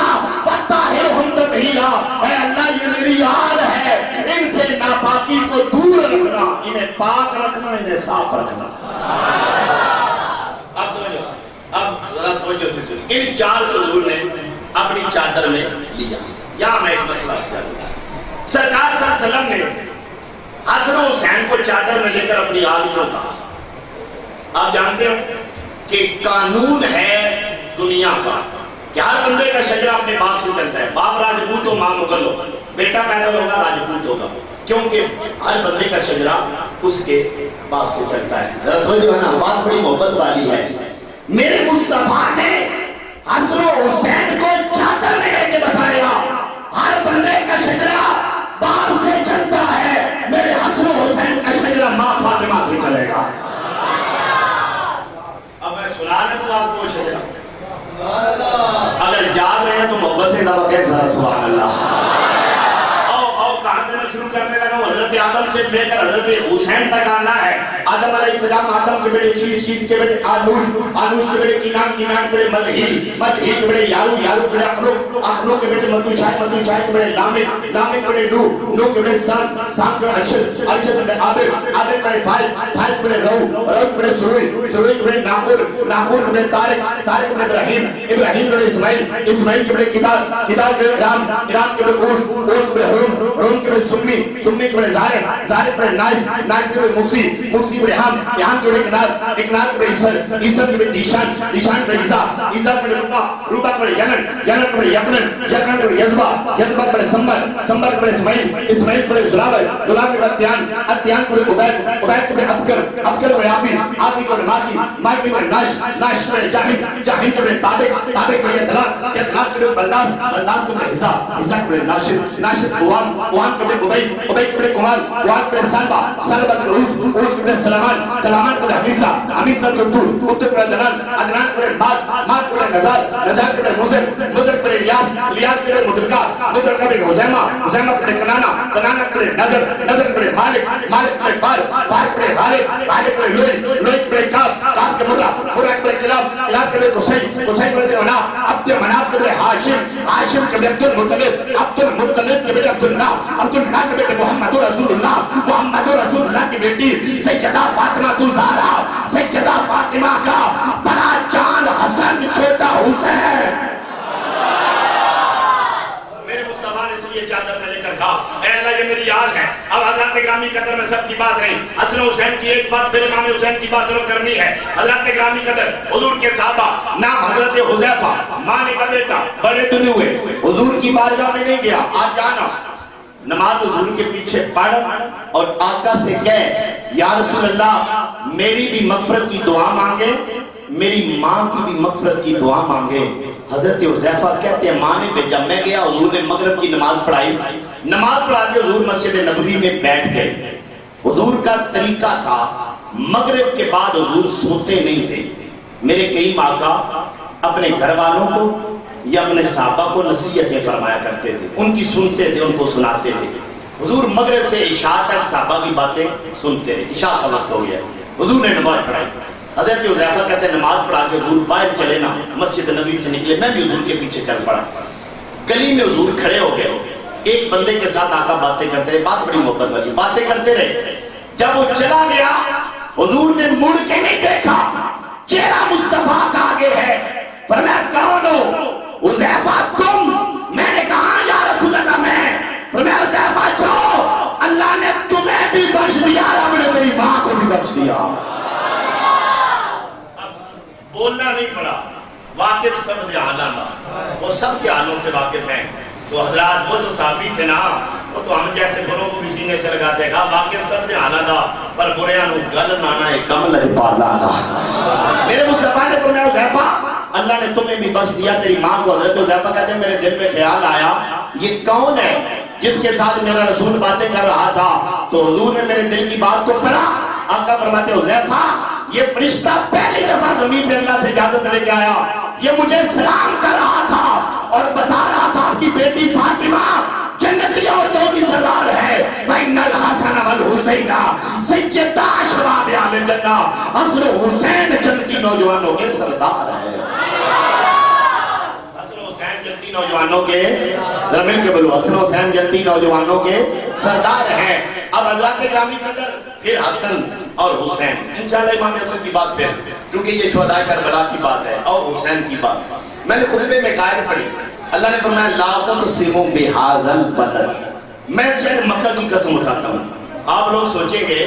وطہرہم تطہیرا، اے اللہ یہ میری آل ہے، ان سے ناپاکی کو دور رکھنا، انہیں پاک رکھنا، انہیں صاف رکھنا۔ اب ذرا توجہ سے سنیں، ان چار کو حضور نے اپنی چادر میں لیا۔ یہاں میں ایک مسئلہ کیا، سرکار صلی اللہ علیہ وسلم نے حسن و حسین کو چادر میں لے کر اپنی آل کیوں کہا؟ آپ جانتے ہو کہ قانون ہے دنیا کا کہ ہر بندے کا شجرہ اپنے باپ سے چلتا ہے، باپ راجپوت ہو، ماں مغل ہو، بیٹا پیدا ہوگا راجپوت ہوگا، کیونکہ ہر بندے کا شجرہ اس کے باپ سے چلتا ہے۔ ذرا جو ہے نا بات بڑی محبت والی ہے۔ میرے مصطفیٰ نے حسن و حسین کو چادر میں لے کے بتایا ہر بندے کا شجرہ باپ سے چلتا ہے، میرے حسن و حسین کا شجرہ ماں فاطمہ سے چلے گا۔ اب میں سنا رہا ہوں آپ کو شجرہ، اگر یاد رہے تو محبت سے دعویٰ کہیں ذرا سبحان اللہ۔ آؤ کہاں سے میں شروع کرنے لگا ہوں، حضرت آدم سے لے کر حضرت حسین تک آنا ہے۔ آدم علیہ السلام، آدم کے بیٹے شیش، شیش کے بیٹے آنوش، آنوش کے بیٹے کینان، کینان کے بیٹے ملہیل، ملہیل کے بیٹے یارو، یارو کے بیٹے اخلوق، اخلوق کے بیٹے متوشاہ، متوشاہ کے بیٹے لامک، لامک کے بیٹے نوح، نوح کے بیٹے سان، سان کے بیٹے ارشد، ارشد کے بیٹے عابر، عابر کے بیٹے فائل، فائل کے بیٹے رو، رو کے بیٹے سروئی، سروئی کے بیٹے ناخور، ناخور کے بیٹے طارق، طارق کے بیٹے ابراہیم، ابراہیم کے بیٹے اسماعیل، اسماعیل کے بیٹے کتاب، کتاب کے بیٹے رام، رام کے بیٹے اوس، اوس کے بیٹے ہرون، ہرون کے بیٹے سمی، سمی کے بیٹے ظاہر، ظاہر کے بیٹے نائس، نائس کے بیٹے موسی، موسی کے بیٹے ہم، یہاں کے بیٹے کنار، اکنار کے بیٹے عیسر، عیسر کے بیٹے دیشان، دیشان کے بیٹے عیسیٰ، عیسیٰ کے بیٹے روبا، روبا کے بیٹے ینن، ینن کے بیٹے یقنن، یقنن کے بیٹے یزبا، یزبا کے بیٹے سمبر، سمبر کے بیٹے اسماعیل، اسماعیل کے بیٹے زلابر، زلابر کے بیٹے اتیان، اتیان کے بیٹے عبید، عبید کے بیٹے ابکر، ابکر کے بیٹے آفی، آفی کے بیٹے ماکی، ماکی کے بیٹے ناش، ناش کے بیٹے جاہن، جاہن کے بیٹے تابق، تابق کے بیٹے اطلاق، اطلاق کے بیٹے بلداس، بلداس کے بیٹے حساب، حساب کے بیٹے ناشد، ناشد قوام، قوام کے بیٹے عبید، عبید کے بیٹے قوال، قوال کے بیٹے سالبہ، سالبہ کے بیٹے عوس، عوس کے بیٹے سلامان، سلامان کے بیٹے حمیسہ، حمیسہ کے بیٹے اتر کے بیٹے عدنان، عدنان کے بیٹے ماد، ماد کے بیٹے نزار، نزار کے بیٹے مزر، مزر کے بیٹے الیاس، الیاس کے بیٹے مدرکہ، مدرکہ کے بیٹے حزیمہ، حزیمہ کے بیٹے کنانا، کنانا کے بیٹے نظر، نظر کے بیٹے مالک، مالک کے بیٹے فار، فار کے بیٹے غالب، غالب کے بیٹے لوئی، لوئی کے بیٹے کاب، کاب کے مرہ، مرہ کے بیٹے کلاب، کلاب کے بیٹے قصی، قصی کے بیٹے مناف، عبد مناف کے بیٹے حاشم، حاشم کے بیٹے عبد المطلب، عبد المطلب کے بیٹے عبداللہ، عبداللہ کے بیٹے محمد رسول اللہ، محمد رسول اللہ کی بیٹی سیدہ فاطمہ زہرا، سیدہ فاطمہ کا بڑا چاند حسن، چھوٹا حسین۔ میرے مصطفیٰ نے اس لیے چادر میں لے کر کہا اے اللہ یہ میری یاد ہے۔ اب حضرت گرامی قدر میں سب کی بات نہیں، حسن حسین کی ایک بات، میرے امام حسین کی بات ضرور کرنی ہے۔ حضرت گرامی قدر حضور کے صحابہ، نام حضرت حذیفہ، ماں کا بیٹا، بڑے دن ہوئے، حضور کی بارگاہ میں نہیں گیا، آج جانا نماز حضور کے پیچھے پڑھ اور آقا سے کہہ یا رسول اللہ میری بھی مغفرت کی دعا مانگے، میری ماں کی بھی مغفرت کی دعا مانگے۔ حضرت حذیفہ کہتے ہیں ماں نے بھیجا، میں گیا، حضور نے مغرب کی نماز پڑھائی، نماز پڑھا کے حضور مسجد نبوی میں بیٹھ گئے۔ حضور کا طریقہ تھا مغرب کے بعد حضور سوتے نہیں تھے۔ میرے کئی آقا اپنے گھر والوں کو یا اپنے صحابہ کو نصیحتیں فرمایا کرتے تھے، ان کی سنتے تھے، ان کو سناتے تھے۔ حضور مغرب سے عشاء تک صحابہ کی باتیں سنتے تھے، عشاء کا وقت ہو گیا، حضور نے نماز پڑھائی۔ حضرت حذیفہ کہتے ہیں نماز پڑھا کے حضور باہر چلے نا، مسجد نبوی سے نکلے، میں بھی حضور کے پیچھے چل پڑا۔ گلی میں حضور کھڑے ہو گئے، ایک بندے کے ساتھ آقا باتیں کرتے رہے، بات بڑی محبت والی، باتیں کرتے رہے۔ جب وہ چلا گیا حضور نے مڑ کے نہیں دیکھا، چہرہ مصطفیٰ کا آگے ہے، فرمایا کون ہو؟ حذیفہ تم؟ میں نے کہا یا رسول اللہ میں۔ فرمایا حذیفہ چھو، اللہ نے تمہیں بھی بخش دیا، رب نے تیری ماں کو بھی بخش دیا۔ بولنا نہیں پڑا، واقف سب سے اعلیٰ، وہ سب کے حالوں سے واقف ہیں۔ تو حضرات وہ تو صحابی تھے نا، وہ تو ہم جیسے بروں کو بھی سینے سے لگاتے گا واقف سب نے آنا دا پر بریاں نو گل نانا ہے کمل ہے پالا دا. میرے مصطفیٰ نے فرمایا حذیفہ اللہ نے تمہیں بھی بخش دیا تیری ماں کو. حضرت حذیفہ کہتے ہیں میرے دل میں خیال آیا یہ کون ہے جس کے ساتھ میرا رسول باتیں کر رہا تھا. تو حضور نے میرے دل کی بات کو پڑھا. آقا فرماتے حذیفہ یہ فرشتہ پہلی دفعہ زمین پہ اللہ سے اجازت لے کے آیا. یہ مجھے سلام کر رہا تھا اور بتا رہا تھا کہ بیٹی فاطمہ جنتی عورتوں کی سردار ہے. وَإِنَّ الْحَسَنَ وَالْحُسَيْنَ سَيِّدَا شَبَابِ اہلِ الجنہ. حسن و حسین جنتی نوجوانوں کے سردار ہے. حسن و حسین جنتی نوجوانوں کے ذرا مل کے بولو حسن و حسین جنتی نوجوانوں کے سردار ہیں. اب حضرات گرامی قدر پھر حسن اور حسین انشاءاللہ امام حسن کی بات پہ کیونکہ یہ شہداء کربلا کی بات ہے اور حسین کی بات. میں نے خطبے میں قائد پڑھی اللہ نے فرمایا لا تقسموا بهذا البلد. میں شہر مکہ کی قسم اٹھاتا ہوں. آپ لوگ سوچیں گے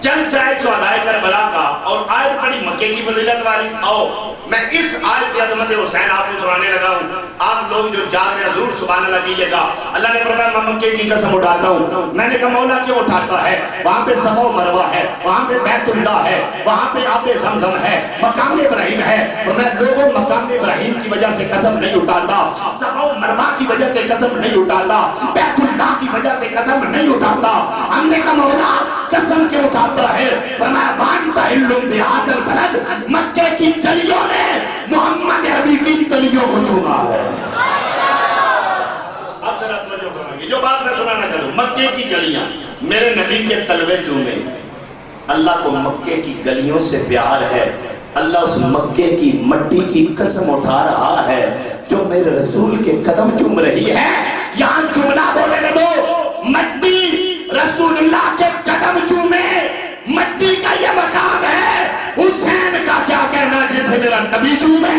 چند سے آیت شہداء کربلا کا اور آیت پڑھی مکے کی فضیلت والی. آؤ میں اس آیت سے عظمت حسین آپ کو سنانے لگا ہوں. آپ لوگ جو جاگ رہے ہیں ضرور سبحان اللہ کیجئے گا. اللہ نے فرمایا میں مکے کی قسم اٹھاتا ہوں. میں نے کہا مولا کیوں اٹھاتا ہے؟ وہاں پہ صفا و مروہ ہے, وہاں پہ بیت اللہ ہے, وہاں پہ آب زمزم ہے, مقام ابراہیم ہے. اور میں لوگوں مقام ابراہیم کی وجہ سے قسم نہیں اٹھاتا, صفا و مروہ کی وجہ سے قسم نہیں اٹھاتا, بیت اللہ کی وجہ سے قسم نہیں اٹھاتا. ہم نے کہا مولا قسم کیوں اٹھاتا ہے؟ فرمایا وانت علم بہذا البلد. مکے کی گلیوں نے محمد عربی کی گلیوں کو چوما ہے. اب ذرا توجہ کریں گے جو بات میں سنانا چاہوں. مکے کی گلیاں میرے نبی کے تلوے چومے. اللہ کو مکے کی گلیوں سے پیار ہے. اللہ اس مکے کی مٹی کی قسم اٹھا رہا ہے جو میرے رسول کے قدم چوم رہی ہے. یہاں جملہ بولے نہ دو مٹی رسول اللہ کے قدم چومے. مٹی کا یہ مقام ہے. حسین کا کیا کہنا جسے میرا نبی چومے.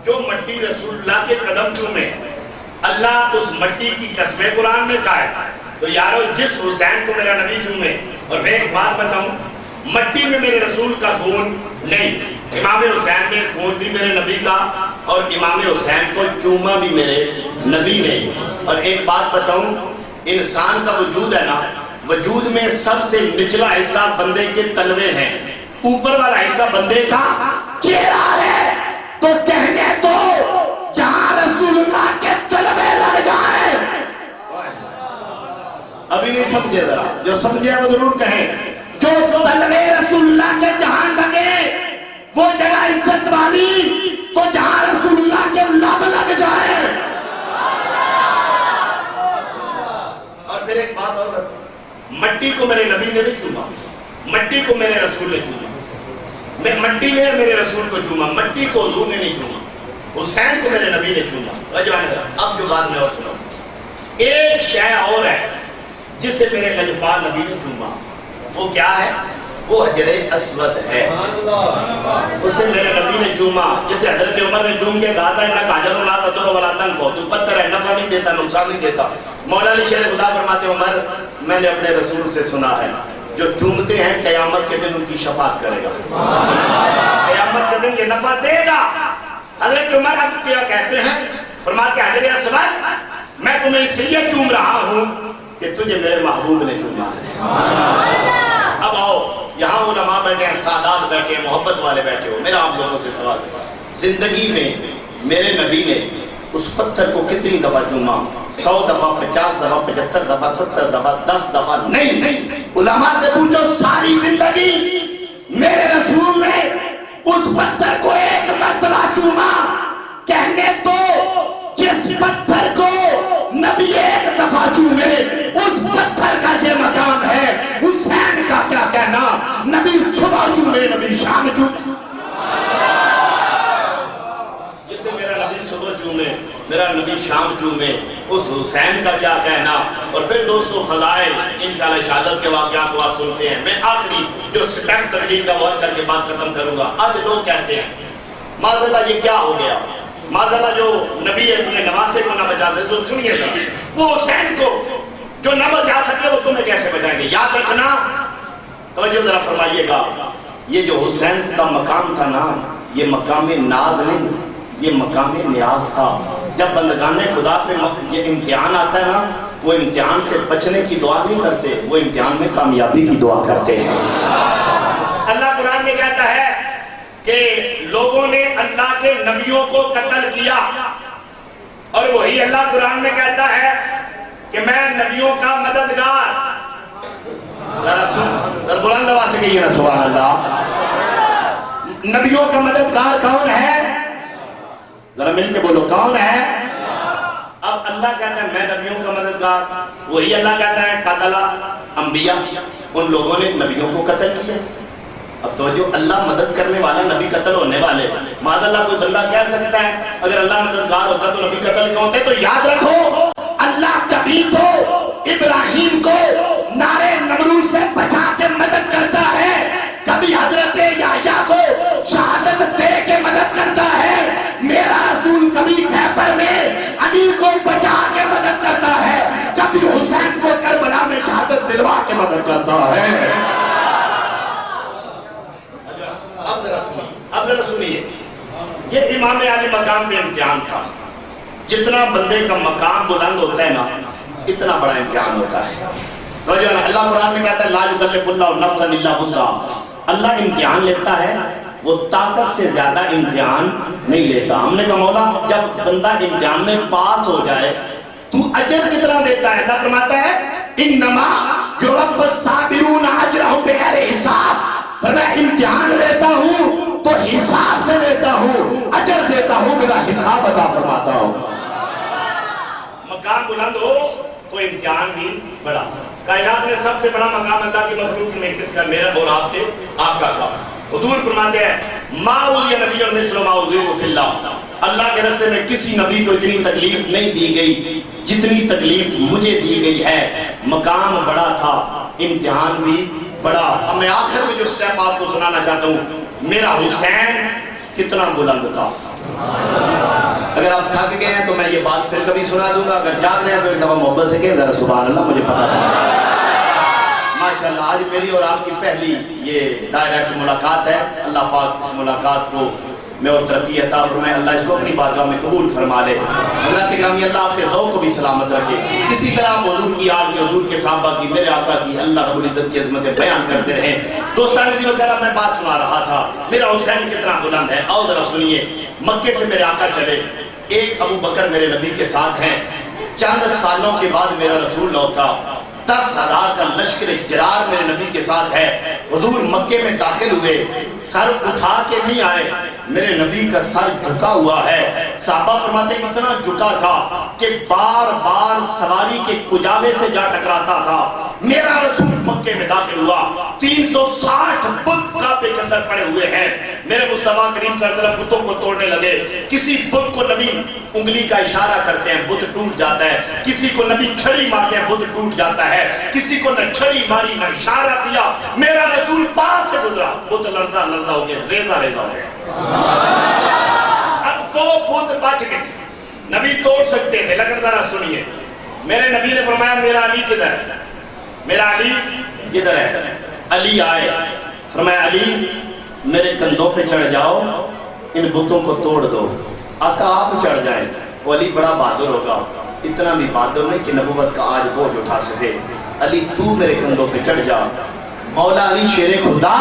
جو مٹی رسول اللہ کے قدم چومے اللہ اس مٹی کی قسم قرآن میں کہا ہے. تو یارو جس حسین کو میرا نبی چومے. اور میں ایک بات بتاؤں مٹی میں میرے رسول کا خون نہیں, امام حسین میں خون بھی میرے نبی کا اور امام حسین کو چوما بھی میرے نبی نے. اور ایک بات بتاؤں انسان کا وجود ہے نا, وجود میں سب سے نچلا حصہ بندے کے تلوے ہیں, اوپر والا حصہ بندے کا چہرہ ہے. تو کہنے تو جہاں رسول اللہ کے تلوے لڑ جائے. ابھی نہیں سمجھے, ذرا جو سمجھے وہ ضرور کہیں. جو تلوے رسول اللہ کے جہاں لگے وہ جگہ عزت والی, تو جہاں رسول اللہ کے لب لگ جائے. اور پھر ایک بات اور مٹی کو میرے نبی نے نہیں چوما, مٹی کو میرے رسول نے چوما. مٹی نے میرے رسول کو چوما, مٹی کو حضور نے نہیں چوما. حسین کو میرے نبی نے چوما. اب جو بات میں اور سنو, ایک شے اور ہے جسے میرے لجپال نبی نے چوما. وہ کیا ہے؟ وہ حجر اسود ہے. اسے میرے نبی نے چوما. جسے حضرت عمر نے چوم کے کہا تھا انک حجر لا تضر ولا تنفع, تو پتھر ہے نفع نہیں دیتا نقصان نہیں دیتا. مولا علی شیر خدا فرماتے عمر میں نے اپنے رسول سے سنا ہے جو چومتے ہیں قیامت کے دن ان کی شفاعت کرے گا, قیامت کے دن یہ نفع دے گا. حضرت عمر اب کیا کہتے ہیں؟ فرماتے حجر اسود میں تمہیں اس لیے چوم رہا ہوں کہ تجھے میرے محبوب نے چوما ہے. اب آؤ یہاں علماء بیٹھے ہیں, سادات بیٹھے ہیں, محبت والے بیٹھے ہو. میرا آپ لوگوں سے سوال ہے زندگی میں میرے نبی نے اس پتھر کو کتنی دفعہ چوما؟ 100 دفعہ, 50 دفعہ, 75 دفعہ, 70 دفعہ, 10 دفعہ نہیں. علماء سے پوچھو ساری زندگی میرے رسول نے اس پتھر کو ایک مرتبہ چوما. کہنے تو جس پتھر کو نبی ایک دفعہ چومے اس پتھر کا یہ مقام ہے. حسین کا کیا کہنا؟ نبی صبح چومے نبی شام چومے. جسے میرا نبی صبح چومے میرا نبی شام چومے اس حسین کا کیا کہنا. اور پھر دوستو فضائل انشاءاللہ شہادت کے واقعات کو آپ سنتے ہیں. میں آخری جو سٹیپ تقریر کا وقت کر کے بات ختم کروں گا. آج لوگ کہتے ہیں معاذاللہ یہ کیا ہو گیا, معاذاللہ جو نبی اپنے نواسے کو نہ بچا سکے. تو سنیے گا وہ حسین کو جو نہ بچا سکے وہ تمہیں کیسے بچائیں گے. یاد رکھنا, توجہ ذرا فرمائیے گا, یہ جو حسین کا مقام تھا نا یہ مقام ناز نہیں, یہ مقام نیاز تھا. جب بندگان خدا پہ یہ امتحان آتا ہے نا، وہ امتحان سے بچنے کی دعا نہیں کرتے، وہ امتحان میں کامیابی کی دعا کرتے ہیں۔ اللہ قرآن میں کہتا ہے کہ لوگوں نے اللہ کے نبیوں کو قتل کیا، اور وہی اللہ قرآن میں کہتا ہے کہ میں نبیوں کا مددگار، ذرا بلند آواز سے کہیے نا سبحان اللہ، نبیوں کا مددگار کون ہے؟ ذرا مل کے بولو کون ہے؟ اب اللہ کہتا ہے میں نبیوں کا مددگار، وہی اللہ کہتا ہے قتل انبیاء، ان لوگوں نے نبیوں کو قتل کیا۔ اب توجہ، اللہ مدد کرنے والا، نبی قتل ہونے والے۔ معاذ اللہ کوئی بندہ کہہ سکتا ہے اگر اللہ مددگار ہوتا تو نبی قتل کیوں ہوتے؟ تو یاد رکھو اللہ کبھی تو ابراہیم کو نارے نمرود سے بچا کے مدد کرتا ہے، کبھی حضرت یحییٰ کو شہادت دے کے مدد کرتا ہے، میرا رسول کبھی خیبر میں علی کو بچا کے مدد کرتا ہے، کبھی حسین کو کربلا میں شہادت دلوا کے مدد کرتا ہے۔ اب ذرا سنیے، یہ امام علی مقام پہ امتحان تھا۔ جتنا بندے کا مقام بلند ہوتا ہے نا، اتنا بڑا امتحان ہوتا ہے۔ تو جو اللہ قرآن میں کہتا ہے لا یکلف اللہ نفسا الا وسعها، اللہ امتحان لیتا ہے، وہ طاقت سے زیادہ امتحان نہیں لیتا۔ ہم نے کہا مولا جب بندہ امتحان میں پاس ہو جائے تو اجر کتنا دیتا ہے؟ اللہ فرماتا ہے انما یوفی الصابرون اجرهم بغیر حساب، میں امتحان لیتا ہوں تو حساب سے لیتا ہوں، اجر دیتا ہوں، میرا حساب عطا فرماتا ہوں۔ مقام بلند ہو تو امتحان بھی بڑا۔ کائنات میں سب سے بڑا مقام اللہ کی مخلوق میں کس کا؟ میرا اور آپ کے آقا کا۔ حضور فرماتے ہیں ما اوذی نبی مثل ما اوذیت فی اللہ، اللہ کے راستے میں کسی نبی کو اتنی تکلیف نہیں دی گئی جتنی تکلیف مجھے دی گئی ہے۔ مقام بڑا تھا، امتحان بھی بڑا۔ اب میں آخر میں جو سٹیپ آپ کو سنانا چاہتا ہوں، میرا حسین کتنا بلند تھا۔ اگر آپ تھک گئے ہیں تو میں یہ بات پھر کبھی سنا دوں گا، اگر جاگ رہے ہیں تو ایک دفعہ محبت سے کہیں ذرا سبحان اللہ، مجھے پتا تھا۔ ماشاءاللہ آج میری اور آپ کی پہلی یہ ڈائریکٹ ملاقات ہے۔ اللہ پاک اس ملاقات کو میں اور ترقی عطا فرمائے، اللہ اس کو اپنی بارگاہ میں قبول فرما لے۔ حضرات گرامی، اللہ آپ کے ذوق کو بھی سلامت رکھے۔ اسی طرح آپ حضور کی، آپ کے حضور کے صحابہ کی، میرے آقا کی اللہ رب العزت کی عظمتیں بیان کرتے رہیں۔ دوستان عزیز و کرام، میں بات سنا رہا تھا میرا حسین کتنا بلند ہے۔ آؤ ذرا سنیے، مکے سے میرے آقا چلے، ایک ابو بکر میرے نبی کے ساتھ ہیں۔ چند سالوں کے بعد میرا رسول لوٹا، 10,000 کا لشکر اجرار میرے نبی کے ساتھ ہے۔ حضور مکے میں داخل ہوئے، سر اٹھا کے نہیں آئے، میرے نبی کا سر جھکا ہوا ہے۔ صحابہ فرماتے اتنا جھکا تھا کہ بار بار سواری کے کجاوے سے جا ٹکراتا تھا۔ میرا رسول مکے میں داخل ہوا، 360 بت کعبے کے اندر پڑے ہوئے ہیں۔ میرے مصطفیٰ کریم صلی اللہ علیہ وسلم بتوں کو توڑنے لگے۔ کسی بت کو نبی انگلی کا اشارہ کرتے ہیں، بت ٹوٹ جاتا ہے۔ کسی کو نبی چھڑی مارتے ہیں، بت ٹوٹ جاتا ہے۔ کسی کو نہ چھڑی ماری نہ اشارہ کیا، میرا رسول پاس سے گزرا، بت لرزہ لرزہ ہو گیا، ریزہ ریزہ ہو گیا۔ اب 2 بت بچ گئے، نبی توڑ سکتے تھے، لیکن ذرا سنیے، میرے نبی نے فرمایا میرا علی کدھر ہے؟ میرا علی کدھر ہے؟ علی آئے، فرمایا علی میرے کندھوں پہ چڑھ جاؤ، ان بتوں کو توڑ دو۔ آقا آپ چڑھ جائیں۔ وہ علی بڑا بہادر ہوگا، اتنا بھی بہادر نہیں کہ نبوت کا آج بوجھ اٹھا سکے۔ علی تو میرے کندھوں پہ چڑھ جا۔ مولا علی شیر خدا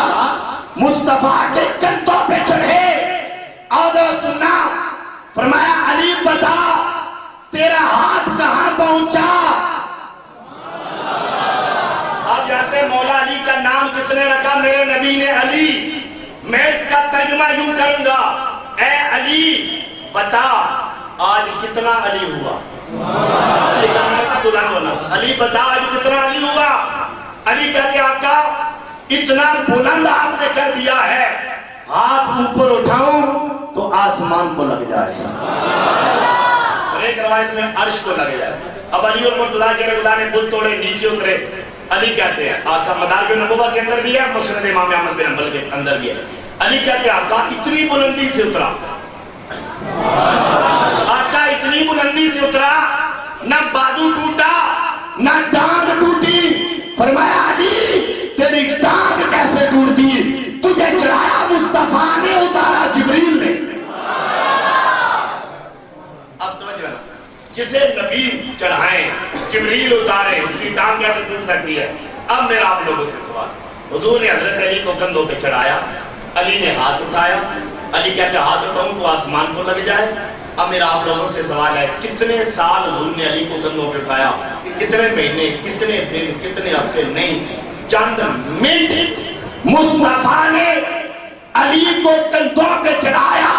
مصطفیٰ کے کندھوں پہ چڑھے۔ اور سننا، فرمایا علی بتا تیرا ہاتھ کہاں پہنچا؟ آپ جانتے ہیں مولا علی کا نام کس نے رکھا؟ میرے نبی نے علی۔ میں اس کا ترجمہ یوں کروں گا، اے علی بتا آج کتنا علی ہوا؟ علی کا مطلب بلند ہونا۔ علی بتا آج کتنا علی ہوا؟ علی کہتے آقا اتنا بلند آپ نے کر دیا ہے، ہاتھ اوپر اٹھاؤں تو آسمان کو لگ جائے، اور ایک روایت میں عرش کو لگ جائے۔ اب علی اور مرتضیٰ کے رضا نے بت توڑے، نیچے اترے۔ علی کہتے ہیں آقا مدارج النبوہ کے اندر بھی ہے، مسند امام احمد بن حنبل کے اندر بھی ہے۔ علی کہتے ہیں آقا اتنی بلندی سے اترا، آقا اتنی بلندی سے اترا، نہ بازو ٹوٹا نہ ڈانگ ٹوٹی۔ فرمایا علی تیری ڈانگ کیسے ٹوٹی؟ تجھے چڑھایا مصطفیٰ نے، اتارا جبریل نے۔ اب تو سمجھ نا، جسے نبی چڑھائیں جبریل اتارے اس کی ٹانگ کیا ٹوٹ سکتی ہے؟ اب میرا آپ لوگوں سے سوال، حضور نے حضرت علی کو کندھوں پہ چڑھایا، علی نے ہاتھ اٹھایا، علی کہتے آسمان اٹھاؤں تو آسمان کو لگ جائے۔ اب میرا آپ لوگوں سے سوال ہے، کتنے سال حضور نے علی کو کندھوں پہ اٹھایا؟ کتنے مہینے، کتنے دن، کتنے ہفتے؟ نہیں، چند منٹ مصطفیٰ نے علی کو کندھوں پہ چڑھایا،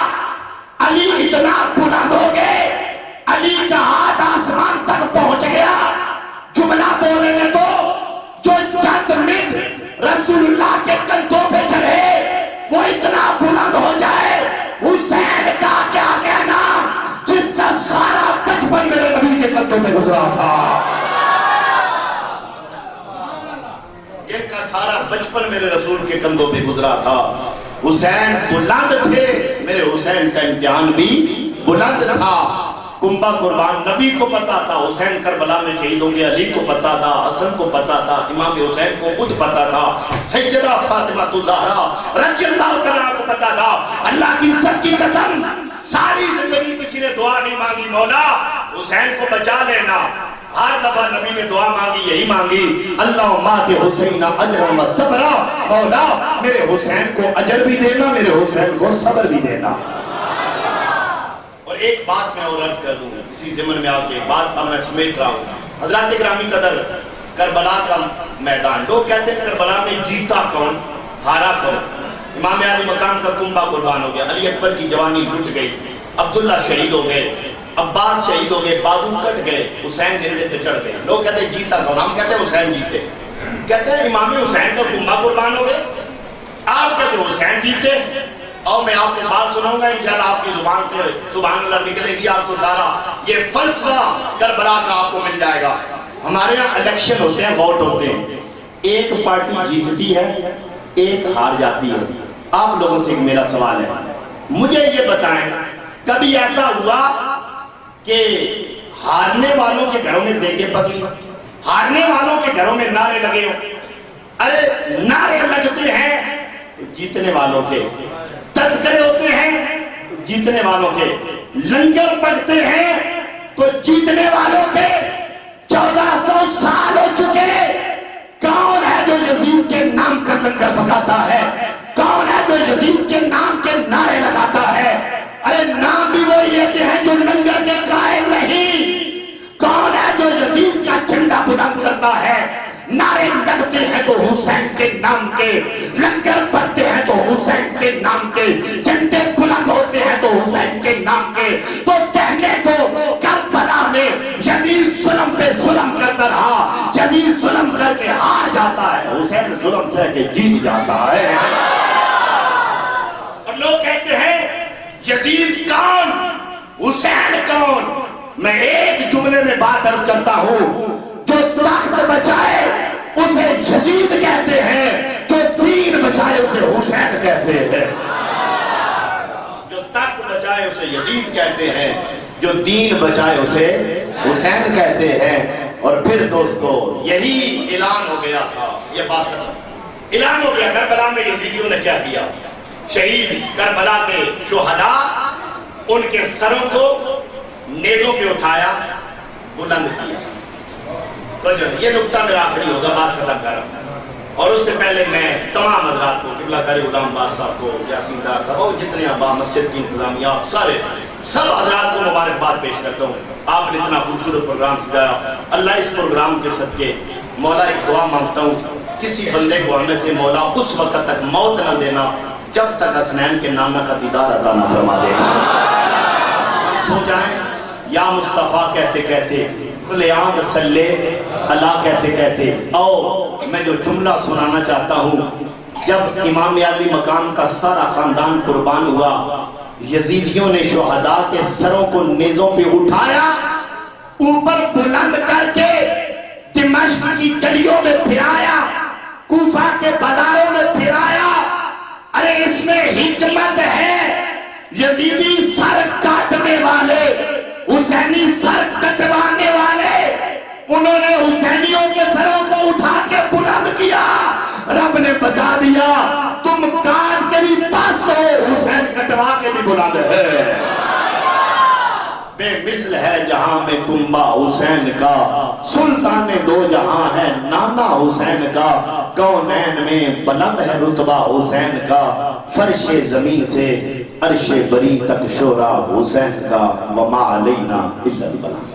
علی اتنا بلند ہو گئے، علی کا ہاتھ آسمان تک پہنچ گیا۔ جملہ بولنے میں تو جو چند منٹ رسول اللہ کے کندھوں پہ چڑھے وہ اتنا بلند ہو جائے۔ حسین کا کیا کہنا جس کا سارا بچپن میرے نبی کے کندھوں پہ گزرا تھا، جن کا سارا بچپن میرے رسول کے کندھوں پہ گزرا تھا۔ حسین بلند تھے، میرے حسین کا امتحان بھی بلند تھا۔ کنبہ قربان نبی کو پتا تھا حسین کربلا میں شہید ہوں گے، علی کو پتا تھا، حسن کو پتا تھا، امام حسین کو خود پتا تھا، سیدہ فاطمہ الزہرا رضی اللہ عنہا کو پتا تھا۔ اللہ کی سب کی قسم ساری زندگی کسی نے دعا نہیں مانگی مولا حسین کو بچا لینا، ہر دفعہ نبی نے دعا مانگی یہی مانگی، اللہم آت حسین اجرا و صبرا، مولا میرے حسین کو اجر بھی دینا، میرے حسین کو صبر بھی دینا۔ اور ایک بات میں اور عرض کر دوں، اسی ضمن میں آ کے ایک بات میں سمیٹ رہا ہوں۔ حضرات گرامی قدر، کربلا کا میدان، لوگ کہتے ہیں کربلا میں جیتا کون ہارا کون؟ امام علی مقام کا کنبہ قربان ہو گیا، علی اکبر کی جوانی لٹ گئی، عبداللہ شہید ہو گئے، عباس شہید ہو گئے، بازو کٹ گئے، حسین زندے پہ چڑھ گئے۔ لوگ کہتے ہیں جیتا کون؟ ہم کہتے ہیں حسین جیتے۔ کہتے ہیں امام حسین کا کنبہ قربان ہو گئے، آپ کہتے ہیں حسین جیتے۔ اور میں آپ کو بات سناؤں گا انشاءاللہ آپ کی زبان سے سبحان اللہ نکلے گی، آپ کو سارا یہ فلسفہ کربلا کا آپ کو مل جائے گا۔ ہمارے یہاں الیکشن ہوتے ہیں، ووٹ ہوتے ہیں، ایک پارٹی جیتتی ہے ایک ہار جاتی ہے۔ آپ لوگوں سے میرا سوال ہے، مجھے یہ بتائیں کبھی ایسا ہوا کہ ہارنے والوں کے گھروں میں دیگیں پکی، ہارنے والوں کے گھروں میں نعرے لگے ہوں؟ ارے نعرے لگتے ہیں تو جیتنے والوں کے، تذکرے ہوتے ہیں تو جیتنے والوں کے، لنگر پڑتے ہیں تو جیتنے والوں کے۔ 1400 سال ہو چکے، کون ہے جو یزید کے نام کا لنگر پکاتا ہے؟ کون ہے جو یزید کے نام کے نعرے لگاتا ہے؟ ارے نام بھی وہی لیتے ہیں جو لنگر کے قائل نہیں۔ کون ہے جو یزید کا جھنڈا بلند کرتا ہے؟ نعرے لگتے ہیں تو حسین کے نام کے، لنگر پڑتے ہیں تو حسین کے نام کے، جھنڈے بلند ہوتے ہیں تو حسین کے نام کے۔ تو کہنے کو کربلا میں یزید ظلم پہ ظلم کرتا رہا، یزید ظلم کر کے ہار جاتا ہے، حسین ظلم سے کے جیت جاتا ہے۔ اور لوگ کہتے ہیں یزید کون حسین کون؟ میں ایک جملے میں بات عرض کرتا ہوں، جو تخت بچائے اسے یزید کہتے ہیں، جو دین بچائے اسے حسین کہتے ہیں۔ جو تخت بچائے اسے یزید کہتے ہیں، جو دین بچائے اسے حسین کہتے ہیں۔ اور پھر دوستو یہی اعلان ہو گیا تھا، یہ بات ختم، اعلان ہو گیا کربلا میں یزیدیوں نے کیا کیا؟ شہید کربلا کے شہداء ان کے سروں کو نیزوں پہ اٹھایا، بلند کیا۔ تو یہ نقطہ میرا آخری ہوگا، بات ختم کر رہا ہوں۔ اور اس سے پہلے میں تمام حضرات کو، قبلہ کاری غلام عباس صاحب کو، یاسین دار صاحب اور جتنے ابا مسجد کی انتظامیہ سارے سب حضرات کو مبارکباد پیش کرتا ہوں۔ آپ نے اتنا خوبصورت پروگرام سجایا، اللہ اس پروگرام کے صدقے مولا ایک دعا مانگتا ہوں، کسی بندے کو ہمیں سے مولا اس وقت تک موت نہ دینا جب تک حسنین کے نانا کا دیدار عطا نہ فرما دینا۔ سو جائیں یا مصطفیٰ کہتے کہتے، کل آنگ صلی اللہ کہتے کہتے، او میں جو جملہ سنانا چاہتا ہوں، جب امام علی مقام کا سارا خاندان قربان ہوا، یزیدیوں نے شہداء کے سروں کو نیزوں پہ اٹھایا، اوپر بلند کر کے دمشق کی گلیوں میں پھرایا، کوفہ کے بازاروں میں پھرایا۔ ارے اس میں حکمت ہے، یزیدی سر کاٹنے والے، حسینی سر کٹوانے والے، انہوں نے حسینیوں کے سروں کو اٹھا کے بلند کیا۔ رب نے بتا دیا تم کان کے بھی پاس ہو، حسین کٹوا کے بھی بلند ہے۔ بے مثل ہے جہاں میں کنبہ حسین کا، سلطان دو جہاں ہے نانا حسین کا، کونین میں بلند ہے رتبہ حسین کا، فرش زمین سے عرش بری تک شورا حسین کا، وما علینا الا البلاغ۔